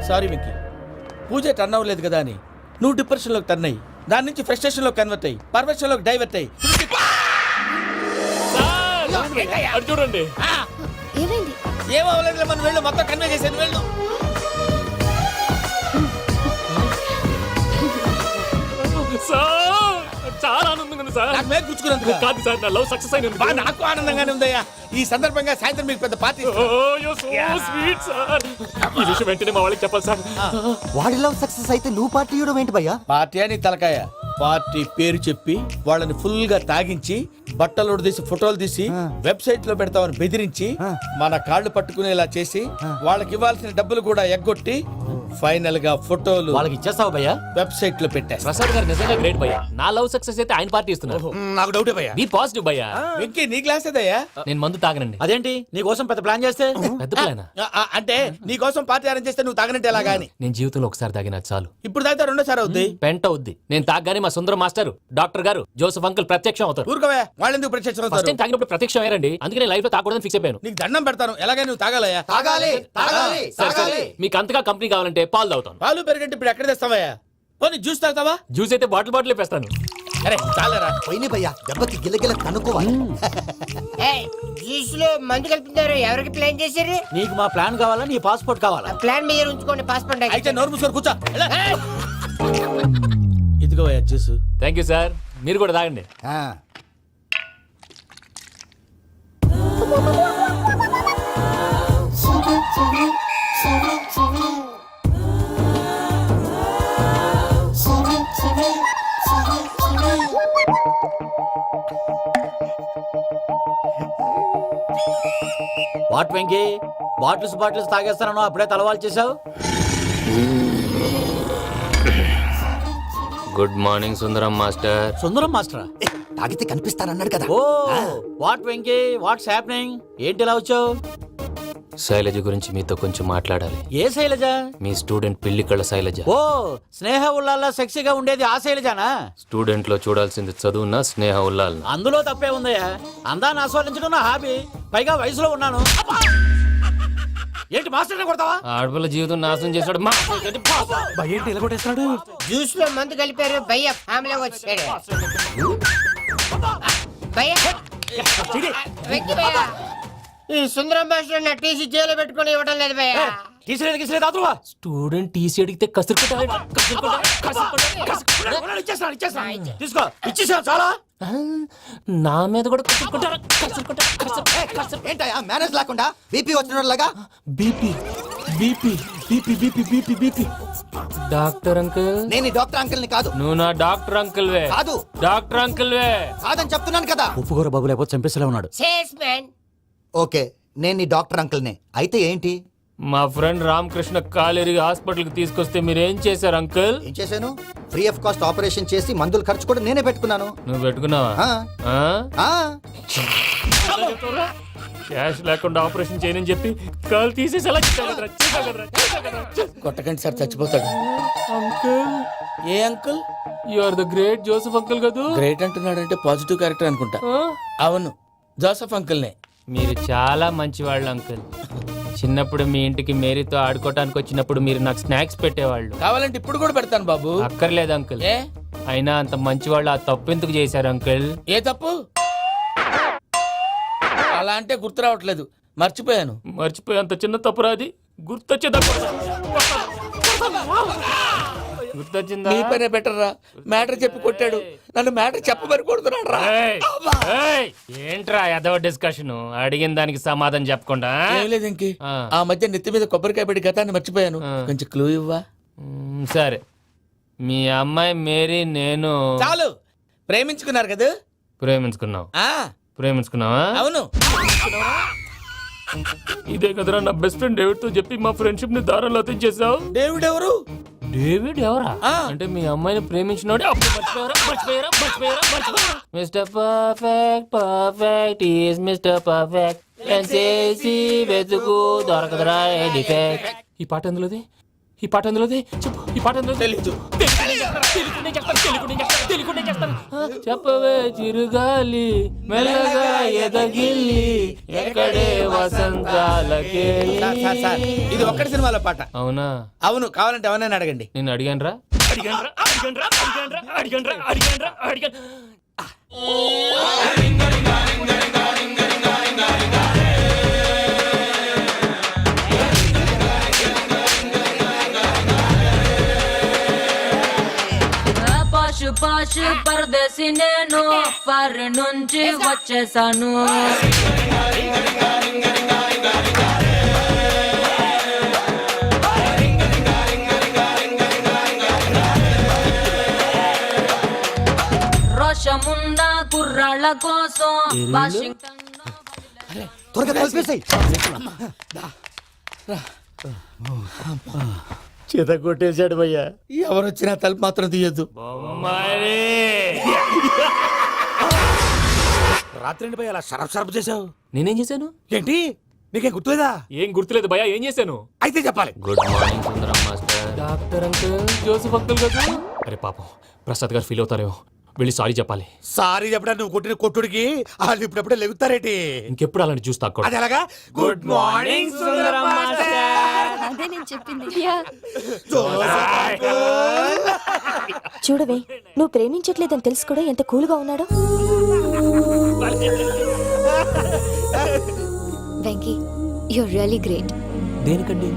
సారీ వెంకీ, పూజ టర్న్ అవ్వలేదు కదా అని నువ్వు డిప్రెషన్లోకి టర్న్ అయ్యి దాని నుంచి ఫ్రస్ట్రేషన్లోకి కన్వర్ట్ అయ్యి పర్వర్షన్లోకి డైవర్ట్ అయ్యి చూడండి. ఏమైంది? ఏమవ్వలేదు, మనం వెళ్ళు, మొత్తం కన్వే చేసేది వెళ్ళు. చాలా ఆనందంగా ఉంది సార్. నాకు మీద కూర్చుకున్నందుకు కాదు సార్, నా లవ్ సక్సెస్ అయినందుకు. నాకు ఆనందంగానే ఉందయ్యా. ఈ సందర్భంగా సాయంత్రం మీకు పెద్ద పార్టీ. ఈ విషయం వెంటనే మా వాళ్ళకి చెప్పాలి సార్. వాడి లవ్ సక్సెస్ అయితే నువ్వు పార్టీ ఇవ్వడం ఏంటి భయ్యా? పార్టీ అని తలకాయ. పార్టీ పేరు చెప్పి వాళ్ళని ఫుల్ గా తాగించి బట్టలు తీసి ఫోటోలు తీసి వెబ్సైట్ లో పెడతామని బెదిరించి మన కాళ్ళు పట్టుకునేలా చేసి వాళ్ళకి ఇవ్వాల్సిన డబ్బులు కూడా ఎగ్గొట్టి ఫైనల్ గా ఫోటోలు వాళ్ళకి ఇచ్చేస్తావా భయ్యా? వెబ్సైట్ లో పెట్టేస్తా. ప్రసాద్ గారు నిజంగా గ్రేట్ భయ్యా. నా లవ్ సక్సెస్ అయితే ఆయన పార్టీ ఇస్తున్నారు. నాకు డౌటే భయ్యా. బీ పాజిటివ్ భయ్యా. వెంకీ నీ గ్లాస్ ఏదయ్యా? నేను మందు తాగనండి. అదేంటి నీ కోసం పెద్ద ప్లాన్ చేస్తే? పెద్ద ప్లానా? అంటే నీ కోసం పార్టీ అరేంజ్ చేస్తే నువ్వు తాగనంటే ఎలాగా అని. నేను జీవితంలో ఒకసారి తాగినా చాలు. ఇప్పుడు తాగితే రెండోసారి అవుద్ది. పెంట అవుద్ది. నేను తాగగానే మా సుందరం మాస్టర్, డాక్టర్ గారు, జోసెఫ్ అంకుల్ ప్రత్యక్షం అవుతారు. ఊరుకోవే, వాళ్ళెందుకు ప్రత్యక్షం ఫస్ట్ అవుతారు? టైం తాగినప్పుడు ప్రత్యక్షం అయ్యారండి. అందుకే లైఫ్ లో తాగకూడదని ఫిక్స్ అయిపోయాను. నీకు దండం పెడతాను, ఎలాగైనా నువ్వు తాగాలయ్యా. తాగాలి తాగాలి సరే, సరే. మీకు అంతగా కంపెనీ కావాలంటే పాలు తాగుతాను. పాలు పెరిగంటే ఇప్పుడు ఎక్కడ తెస్తావయ్యా? పోనీ జ్యూస్ తాగుతావా? జ్యూస్ అయితే బాటిల్ వేస్తాను. అరే చాలరా. పోయిన భయ్యా, దెబ్బకి గిల్లగిల్ల కనుక్కోవాలి. జ్యూస్ లో మందు కలుపుతున్నారు. ఎవరికి ప్లాన్ చేశారు? నీకు మా ప్లాన్ కావాలా, నీ పాస్పోర్ట్ కావాలా? ప్లాన్ మీద ఉంచుకోండి, పాస్పోర్ట్ అయితే నోరు మూసుకొని కూర్చో. ఇదిగోయా జ్యూస్. Thank you sir. మీరు కూడా తాగండి. వాట్ వెంకీ, బాటిల్స్ తాగేస్తానో అప్పుడే తలవాలు చేసావు. Good morning Sundaram master. Sundaram మాస్టరా? తాగితే కనిపిస్తారన్నాడు కదా. Oh what Venky, what's happening? ఏంటి ఇలా వచ్చావు? శైలజ గురించి మీతో కొంచెం మాట్లాడాలి. ఏ శైలజ? మీ స్టూడెంట్ పిల్లి కళ్ళ శైలజ. ఓ స్నేహ ఉల్లాల్లో సెక్సీగా ఉండేది ఆ శైలజానా? స్టూడెంట్ లో చూడాల్సింది చదువున స్నేహ ఉల్లాల్. అందులో తప్పే ఉందయ్యా. అందాన్ని ఆస్వాదించడం నా హాబీ. పైగా వయసులో ఉన్నాను. ఏంటి మాస్టర్ కొడతావా? ఆడపిల్ల జీవితం నాశనం చేశాడు. జ్యూస్ లో మందు కలిపారు. భయ్య ఫ్యామిలీ వచ్చాడు. భయ్య వెంకీ భయ్య, ఈ సుందరం మాస్టర్ నా టీసీ జైలు పెట్టుకుని ఇవ్వడం లేదు భయ్య. స్టూడెంట్ టీసీ అడిగితే తీసుకో, ఇచ్చేసా చాలా. నా మీద కూడా ఏంటయ్యా మేనేజ్ లేకుండా బీపీ వచ్చినలాగా? బీపీ. డాక్టర్ అంకుల్, నేను ఈ డాక్టర్ అంకుల్ ని కాదు. నువ్వు నా డాక్టర్ అంకుల్ వే. కాదు డాక్టర్ అంకుల్ వే. కాదని చెప్తున్నాను కదా. ఉప్పుకూర బాబు లేకపోతే చంపేసేలా ఉన్నాడు. Sales man. ఓకే, నేను ఈ డాక్టర్ అంకుల్ నే. అయితే ఏంటి? మా ఫ్రెండ్ రామకృష్ణ కాలేరి హాస్పిటల్ కి తీసుకొస్తే మీరేం చేశారు అంకుల్? ఏం చేశాను? ఫ్రీ ఆఫ్ కాస్ట్ ఆపరేషన్ చేసి మందులు ఖర్చు కూడా నేనే పెట్టుకున్నాను. నువ్వు పెట్టుకున్నావా? క్యాష్ లేకుండా ఆపరేషన్ చేయనని చెప్పి కాల్ తీసేసి అలా కొట్టకండి సార్, చచ్చిపోతాడు. అంకుల్, ఏ uncle? You are the great Joseph uncle కదూ. గ్రేట్ అంటున్నాడంటే పాజిటివ్ క్యారెక్టర్ అనుకుంటా. అవును, జోసెఫ్ అంకుల్నే. మీరు చాలా మంచివాళ్ళు అంకుల్. చిన్నప్పుడు మీ ఇంటికి మేరీతో ఆడుకోవటానికి వచ్చినప్పుడు మీరు నాకు స్నాక్స్ పెట్టేవాళ్ళు. కావాలంటే ఇప్పుడు కూడా పెడతాను బాబు. అక్కర్లేదు అంకుల్. ఏ అయినా అంత మంచివాళ్ళు ఆ తప్పు ఎందుకు చేశారు అంకుల్? ఏ తప్పు? అలా అంటే గుర్తు రావట్లేదు, మర్చిపోయాను. మర్చిపోయి అంత చిన్న తప్పు రాది. గుర్తొచ్చిందా గుర్తొచ్చిందా నీ పనే బెటర్ రా. మ్యాటర్ చెప్పి కొట్టాడు, నన్ను మ్యాటర్ చెప్పమని కొడుతున్నాడు రా. ఏంట్రా ఎదవ డిస్కషన్ అడిగిన దానికి సమాధానం చెప్పకుండా ఏం లేదు ఇంకే, ఆ మధ్య నెత్తి మీద కొబ్బరికాయ పెట్టి గతాన్ని మర్చిపోయాను. కొంచెం క్లూ ఇవ్వా? సరే, మీ అమ్మాయి మేరీ నేను చాలు, ప్రేమించుకున్నారు కదా? ప్రేమించుకున్నావు. ప్రేమించుకున్నావా? అవును. ఇదే కదరా నా బెస్ట్ ఫ్రెండ్ డేవిడ్ తో చెప్పి మా ఫ్రెండ్షిప్ ని దారంలో అతించేసావు. డేవిడ్ ఎవరు? డేవిడ్ ఎవరా? అంటే మీ అమ్మాయిని ప్రేమించినోడే అప్పుడు mister perfect perfect is mister perfect చేసి వెతుకు దొరకదురా డిఫెక్ట్. ఈ పాట ఎందులోది? ఈ పాట ఎందులోది? చెప్పు. ఈ పాట ఎందులో? తెలీదు. చెప్పవే చిరుగాలి మెల్లగా ఎదగిల్లి ఎక్కడే వసంతాలకే. ఇది ఒక్కటి సినిమాలో పాట. అవునా? అవును. కావాలంటే ఎవరైనా అడగండి. నేను అడిగాను రా. పాషు పరదేశి నేను ఫర్ నుంచి వచ్చేసాను. రోషమున్న కుర్రాళ్ళ కోసం వాషింగ్టన్ త్వరగా కలిపేసాయి. చేత కొట్టేశాడు భయ్యా. ఎవరు వచ్చినా తలుపు మాత్రం తీయద్దు. రాత్రి భయ్య అలా షరఫ్ చేసావు. నేనేం చేశాను? ఏంటి నీకేం గుర్తులేదా? ఏం గుర్తులేదు భయ్యా. ఏం చేశాను? అయితే చెప్పాలి. Good morning Sundaram master. Doctor uncle, Joseph uncle కదా. అరే పాపం, ప్రసాద్ గారు ఫీల్ అవుతారేమో. వెళ్ళి సారీ చెప్పాలి. సారీ చెప్పడా నువ్వు కొట్టిన కొట్టుడికి వాళ్ళు ఇప్పుడప్పుడే లెగుతారేటి? ఇంకెప్పుడు అలాంటి జ్యూస్ తాక్కూడదు. అది ఎలాగా? Good morning Sundaram master. అదే నేను చెప్పింది. చూడవే, నువ్వు ప్రేమించట్లేదని తెలుసు కూడా ఎంత కూల్గా ఉన్నాడో. Venky, you're really great. దేనికండి?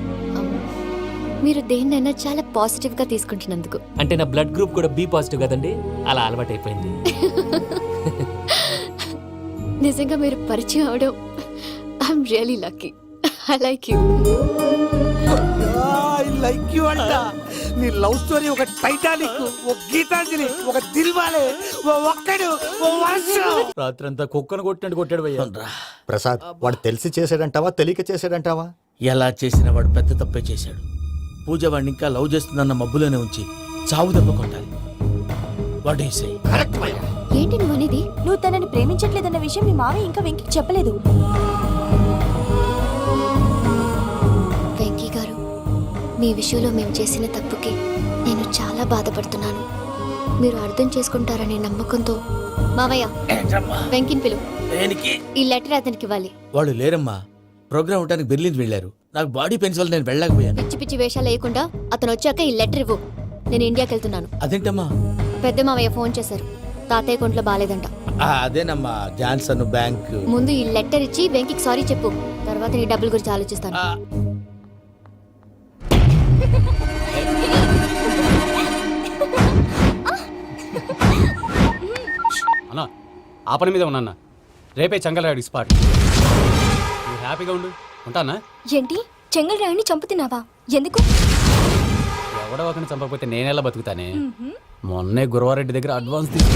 మీరు దేన్నైనా చాలా పాజిటివ్ గా తీసుకుంటున్నందుకు. అంటే నా బ్లడ్ గ్రూప్ కూడా బి పాజిటివ్ కదండి, అలా అలవాటు అయిపోయింది. నిజంగా మీరు పరిచయం అవడం I'm really lucky. I like you. I like you అంట. నీ లవ్ స్టోరీ ఒక టైటానిక్, ఒక గీతాంజలి, ఒక దిల్వాలే, ఒక్కడు వర్షం. రాత్రంతా కుక్కను కొట్టినట్టు కొట్టాడు భయ్యా. ప్రసాద్, వాడు తెలిసి చేసాడంటావా తెలియక చేసాడంటావా? ఎలా చేసిన వాడు పెద్ద తప్పే చేశాడు. పూజ వాడిని ఇంకా లవ్ చేస్తుందన్న మబ్బులోనే ఉంచి చావు దెబ్బ కొట్టాలి. What you say? కరెక్ట్ భయ్యా. ఏంటి నువ్వు అనేది? నువ్వు తనని ప్రేమించట్లేదన్న విషయం మీ మావయ్య ఇంకా వెంకీకి చెప్పలేదు. వెంకీ గారు, మీ విషయంలో మేము చేసిన తప్పుకి నేను చాలా బాధపడుతున్నాను. మీరు అర్థం చేసుకుంటారనే నమ్మకంతో మావయ్య వెంకిని పిలువు. ఈ లెటర్ అతనికి ఇవ్వాలి. వాళ్ళు లేరమ్మా, ప్రోగ్రామ్ ఉండడానికి బెర్లిన్ వెళ్ళారు. నాకు బాడీ పెయిన్స్ వల్ల నేను వెళ్ళలేకపోయాను. పిచ్చి పిచ్చి వేషాలు వేయకుండా అతను వచ్చాక ఈ లెటర్ ఇవ్వు. నేను ఇండియాకి వెళ్తున్నాను. అదేంటమ్మా? పెద్ద మావయ్య ఫోన్ చేశారు. తాతయ్య కొంట్లో బాలేదంట. అదేనమ్మా, జాన్సన్ బ్యాంక్. ముందు ఈ లెటర్ ఇచ్చి వెంకికి సారీ చెప్పు. తర్వాత నీ డబ్బుల గురించి ఆలోచిస్తాను. అన్నా, ఆ పని మీద ఉన్నా. రేపే చెంగల్రాయుడు స్పాట్. నువ్వు హ్యాపీగా ఉండు. ఉంటానా? ఏంటి, చెంగల్రాయుడిని చంపుతున్నావా? ఎందుకు? ఎవడో ఒకరిని చంపకపోతే నేనెలా బతుకుతానే. మొన్నే గురవారెడ్డి దగ్గర అడ్వాన్స్ తీసుకు.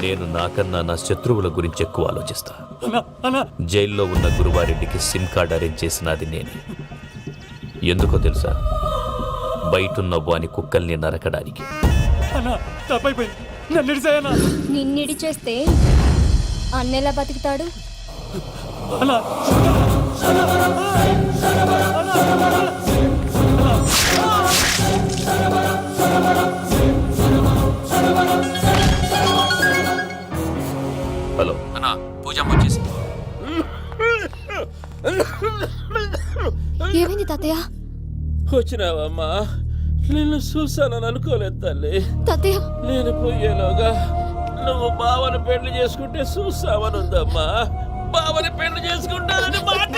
నేను నాకన్నా నా శత్రువుల గురించి ఎక్కువ ఆలోచిస్తా. జైల్లో ఉన్న గురువారెడ్డికి సిమ్ కార్డ్ అరేంజ్ చేసినది నేనే. ఎందుకో తెలుసా? బయటున్న వాని కుక్కల్ని నరకడానికి. నిన్నిడి చేస్తే అన్నెలా బతుకుతాడు? వచ్చినావమ్మా నిన్ను చూసానని అనుకోలేదు తల్లి. తాతయ్య నేను పోయేలోగా నువ్వు బావని పెళ్లి చేసుకుంటే చూసావని ఉందమ్మా. బావని పెళ్లి చేసుకుంటానని మాట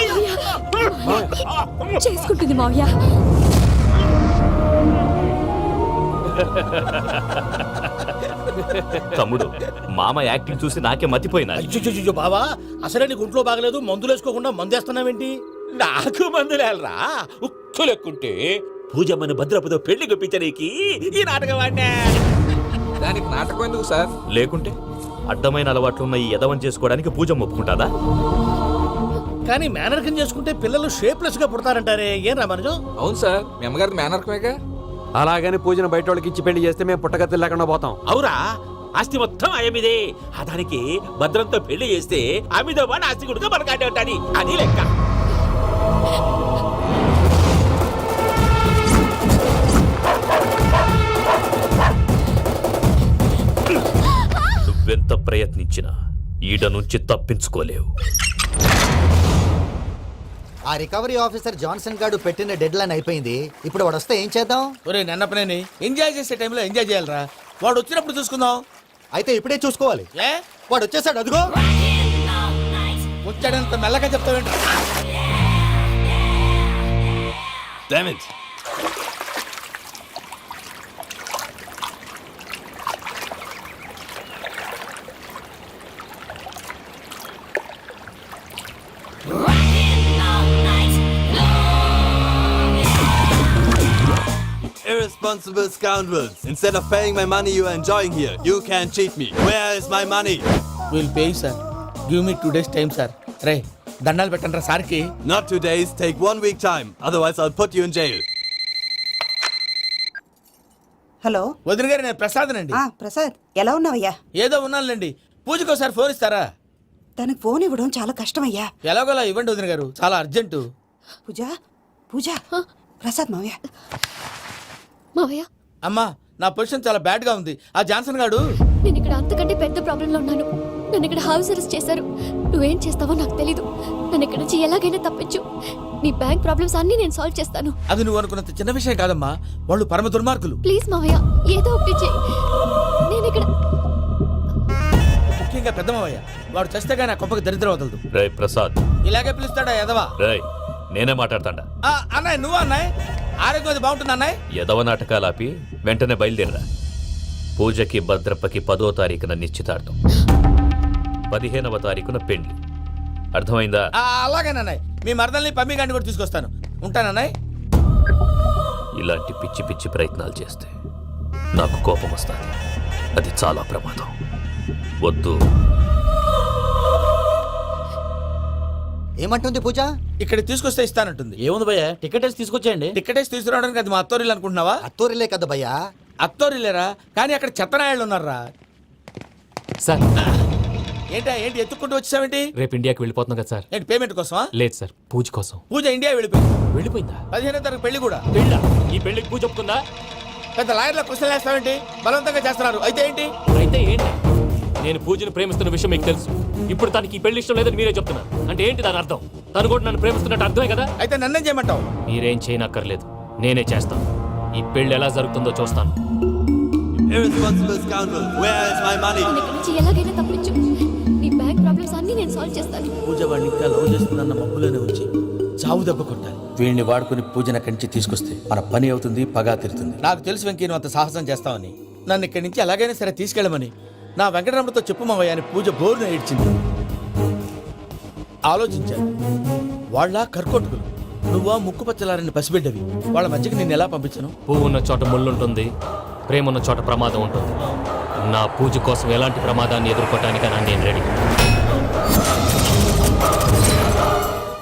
చేసుకుంటుంది మావయ్య. తమ్ముడు మామ యాక్టింగ్ చూసి నాకే మతిపోయినా. అయ్యో బావా, అసలే నీకు ఒంట్లో బాగలేదు, మందులు వేసుకోకుండా మందేస్తున్నావేంటి? నాకు మందులేలరా ఉక్కు లెక్కుంటే పూజమ్మని భద్రపదో పెళ్లి గొప్పించనీకి ఈ నాటకం ఆడినా. దానికి నాటకం ఎందుకు సార్? లేకుంటే అడ్డమైన అలవాట్లున్న ఈ యదవం చేసుకోవడానికి పూజమ్మ ఒప్పుకుంటాదా? కానీ మేనర్కం చేసుకుంటే పిల్లలు షేప్లెస్ గా పుడతారంటారే, ఏం రామానుజం? అవును సార్, మీ అమ్మగారి మేనర్కమేగా. అలాగని పూజను బయట వాళ్ళకి ఇచ్చి పెళ్లి చేస్తే మేము పుట్టగతి లేకుండా పోతాం. అవురా, ఆస్తి మొత్తం ఆయమిదే. దానికి భద్రంతో పెళ్లి చేస్తే ఆమెతో పాటు ఆస్తి గుడిగా మనకాడే ఉంటాని అది లెక్క. నువ్వెంత ప్రయత్నించినా ఈడ నుంచి తప్పించుకోలేవు. ఆ రికవరీ ఆఫీసర్ జాన్సన్ గారు పెట్టిన డెడ్ లైన్ అయిపోయింది. ఇప్పుడు వాడు వస్తే ఏం చేద్దాం? ఒరే నన్నపనేని, ఎంజాయ్ చేసే టైంలో ఎంజాయ్ చేయాలరా. వాడు వచ్చినప్పుడు చూసుకుందాం. అయితే ఇప్పుడే చూసుకోవాలి. ఏ వాడు వచ్చేసాడు, అదిగో. వచ్చాడంత మెల్లగా చెప్తావేంట? Irresponsible scoundrels. Instead of paying my money you are enjoying here, you can cheat me. Where is my money? We'll pay you, sir. Give me 2 days time, sir. రే దండాలు పెట్టండి రా సార్కి. Not 2 days, take 1 week time. Otherwise I'll put you in jail. Hello వదిన గారు, నేను ప్రసాదనండి. ప్రసాద్, ఎలా ఉన్నావయ్యా? ఏదో ఉన్నానులేండి. పూజకి ఒకసారి ఫోన్ ఇస్తారా? తనకు ఫోన్ ఇవ్వడం చాలా కష్టమయ్యా. ఎలాగోలా ఇవ్వండి వదిన గారు, చాలా అర్జెంటు. పూజ పూజ, ప్రసాద్ మావయ్య. మావయ్య అమ్మా, నా పొజిషన్ చాలా బ్యాడ్ గా ఉంది. ఆ జాన్సన్ గాడు నేను ఇక్కడ అంతకంటే పెద్ద ప్రాబ్లంలో ఉన్నాను. నన్ను ఇక్కడ హౌస్ అరెస్ట్ చేశారు. నువ్వేం చేస్తావో నాకు తెలీదు. నన్ను ఇక్కడ నుంచి ఎలాగైనా తప్పించు. నీ బ్యాంక్ ప్రాబ్లమ్స్ అన్ని నేను సాల్వ్ చేస్తాను. అది నువ్వు అనుకున్నంత చిన్న విషయం కాదమ్మా. వాళ్ళు పరమ దుర్మార్గులు. ప్లీజ్ మావయ్య, ఏదో ఒకటి చెయ్యి. నేను ఇక్కడ ముఖ్యంగా పెద్ద మావయ్య, వాడు చేస్తే కానీ ఆ కొంపకి దరిద్రం వదలదు. రే ప్రసాద్, ఇలాగే పిలుస్తాడా ఎదవా? రే నేనే మాట్లాడతాడా? అన్నయ్య, నువ్వు అన్నయ్య, ఆరోగ్యం అది బాగుంటుంది అన్నయ్య. యదవ నాటకాలు ఆపి వెంటనే బయలుదేరరా. పూజకి భద్రప్పకి 10వ తారీఖున నిశ్చితార్థం, 15వ తారీఖున పెళ్లి. అర్థమైందా? అలాగేనన్నయ్య, మీ మరదల్ని పమ్మి గండి కూడా తీసుకొస్తాను. ఉంటానన్నయ్య. ఇలాంటి పిచ్చి పిచ్చి ప్రయత్నాలు చేస్తే నాకు కోపం వస్తుంది. అది చాలా ప్రమాదం. వద్దు. ఏమంటుంది పూజ? ఇక్కడ తీసుకొస్తే ఇస్తానంటుంది. ఏముంది భయ్య, టికెట్ వేసి తీసుకొచ్చేయండి. టికెట్ వేసి తీసుకురావడానికి అది మా అత్తోరిల్లు అనుకుంటున్నావా? అత్తూరిలే కదా భయ్యా. అత్తోరిల్లేరా, కానీ అక్కడ చెత్తనాయాళ్ళు ఉన్నారా. సార్ ఏంటి ఎత్తుక్కుంటూ వచ్చావేంటి? రేపు ఇండియాకి వెళ్ళిపోతున్నాం కదా సార్. ఏంటి పేమెంట్ కోసమా? లేదు సార్, పూజ కోసం. పూజ ఇండియా వెళ్ళిపోయింది. వెళ్ళిపోయిందా? 15వ తారీఖు పెళ్లి కూడా. పెళ్ళా? ఈ పెళ్లికి పూజ ఒప్పుకుందా? పెద్ద లాయర్ల క్వశ్చన్ వేస్తావేంటి? బలవంతంగా చేస్తున్నారు. అయితే ఏంటి? అయితే ఏంటి? నేను పూజను ప్రేమిస్తున్న విషయం మీకు తెలుసు. ఇప్పుడు తనకి ఈ పెళ్లి ఇష్టం లేదని మీరే చెప్తున్నారు. అంటే ఏంటి దాని అర్థం? తను కూడా నన్ను ప్రేమిస్తున్నట్టు అర్థమే కదా? అయితే నన్నేం చేయమంటావు? మీరేం చేయనక్కర్లేదు, నేనే చేస్తాను. ఈ పెళ్లి ఎలా జరుగుతుందో చూస్తాను. Irresponsible scoundrel. Where is my money? నన్ను ఇక్కడ నుంచి ఎలాగైనా తప్పించు. నీ బ్యాంక్ ప్రాబ్లమ్స్ అన్ని నేను సాల్వ్ చేస్తాను. పూజ వాడిని ఇంకా లవ్ చేస్తుందన్న మబ్బులోనే ఉంచి చావు దెబ్బ కొట్టాలి. వీడిని వాడుకుని పూజన కంచి తీసుకొస్తే మన పని అవుతుంది, పగా తీరుతుంది. నాకు తెలుసు వెంకీ, నువ్వు అంత సాహసం చేస్తావని. నన్ను ఇక్కడి నుంచి ఎలాగైనా సరే తీసుకెళ్ళమని నా వెంకటరమణతో చెప్పు మావయ్య అని పూజ బోరున ఏడ్చింది. ఆలోచించాను, వాళ్ళ కర్కోటకులు, నువ్వా ముక్కు పచ్చలారని పసిబిడ్డవి. వాళ్ళ మధ్యకి నేను ఎలా పంపించను? పువ్వు ఉన్న చోట ముళ్ళుంటుంది, ప్రేమ ఉన్న చోట ప్రమాదం ఉంటుంది. నా పూజ కోసం ఎలాంటి ప్రమాదాన్ని ఎదుర్కోవటానికైనా నేను రెడీ.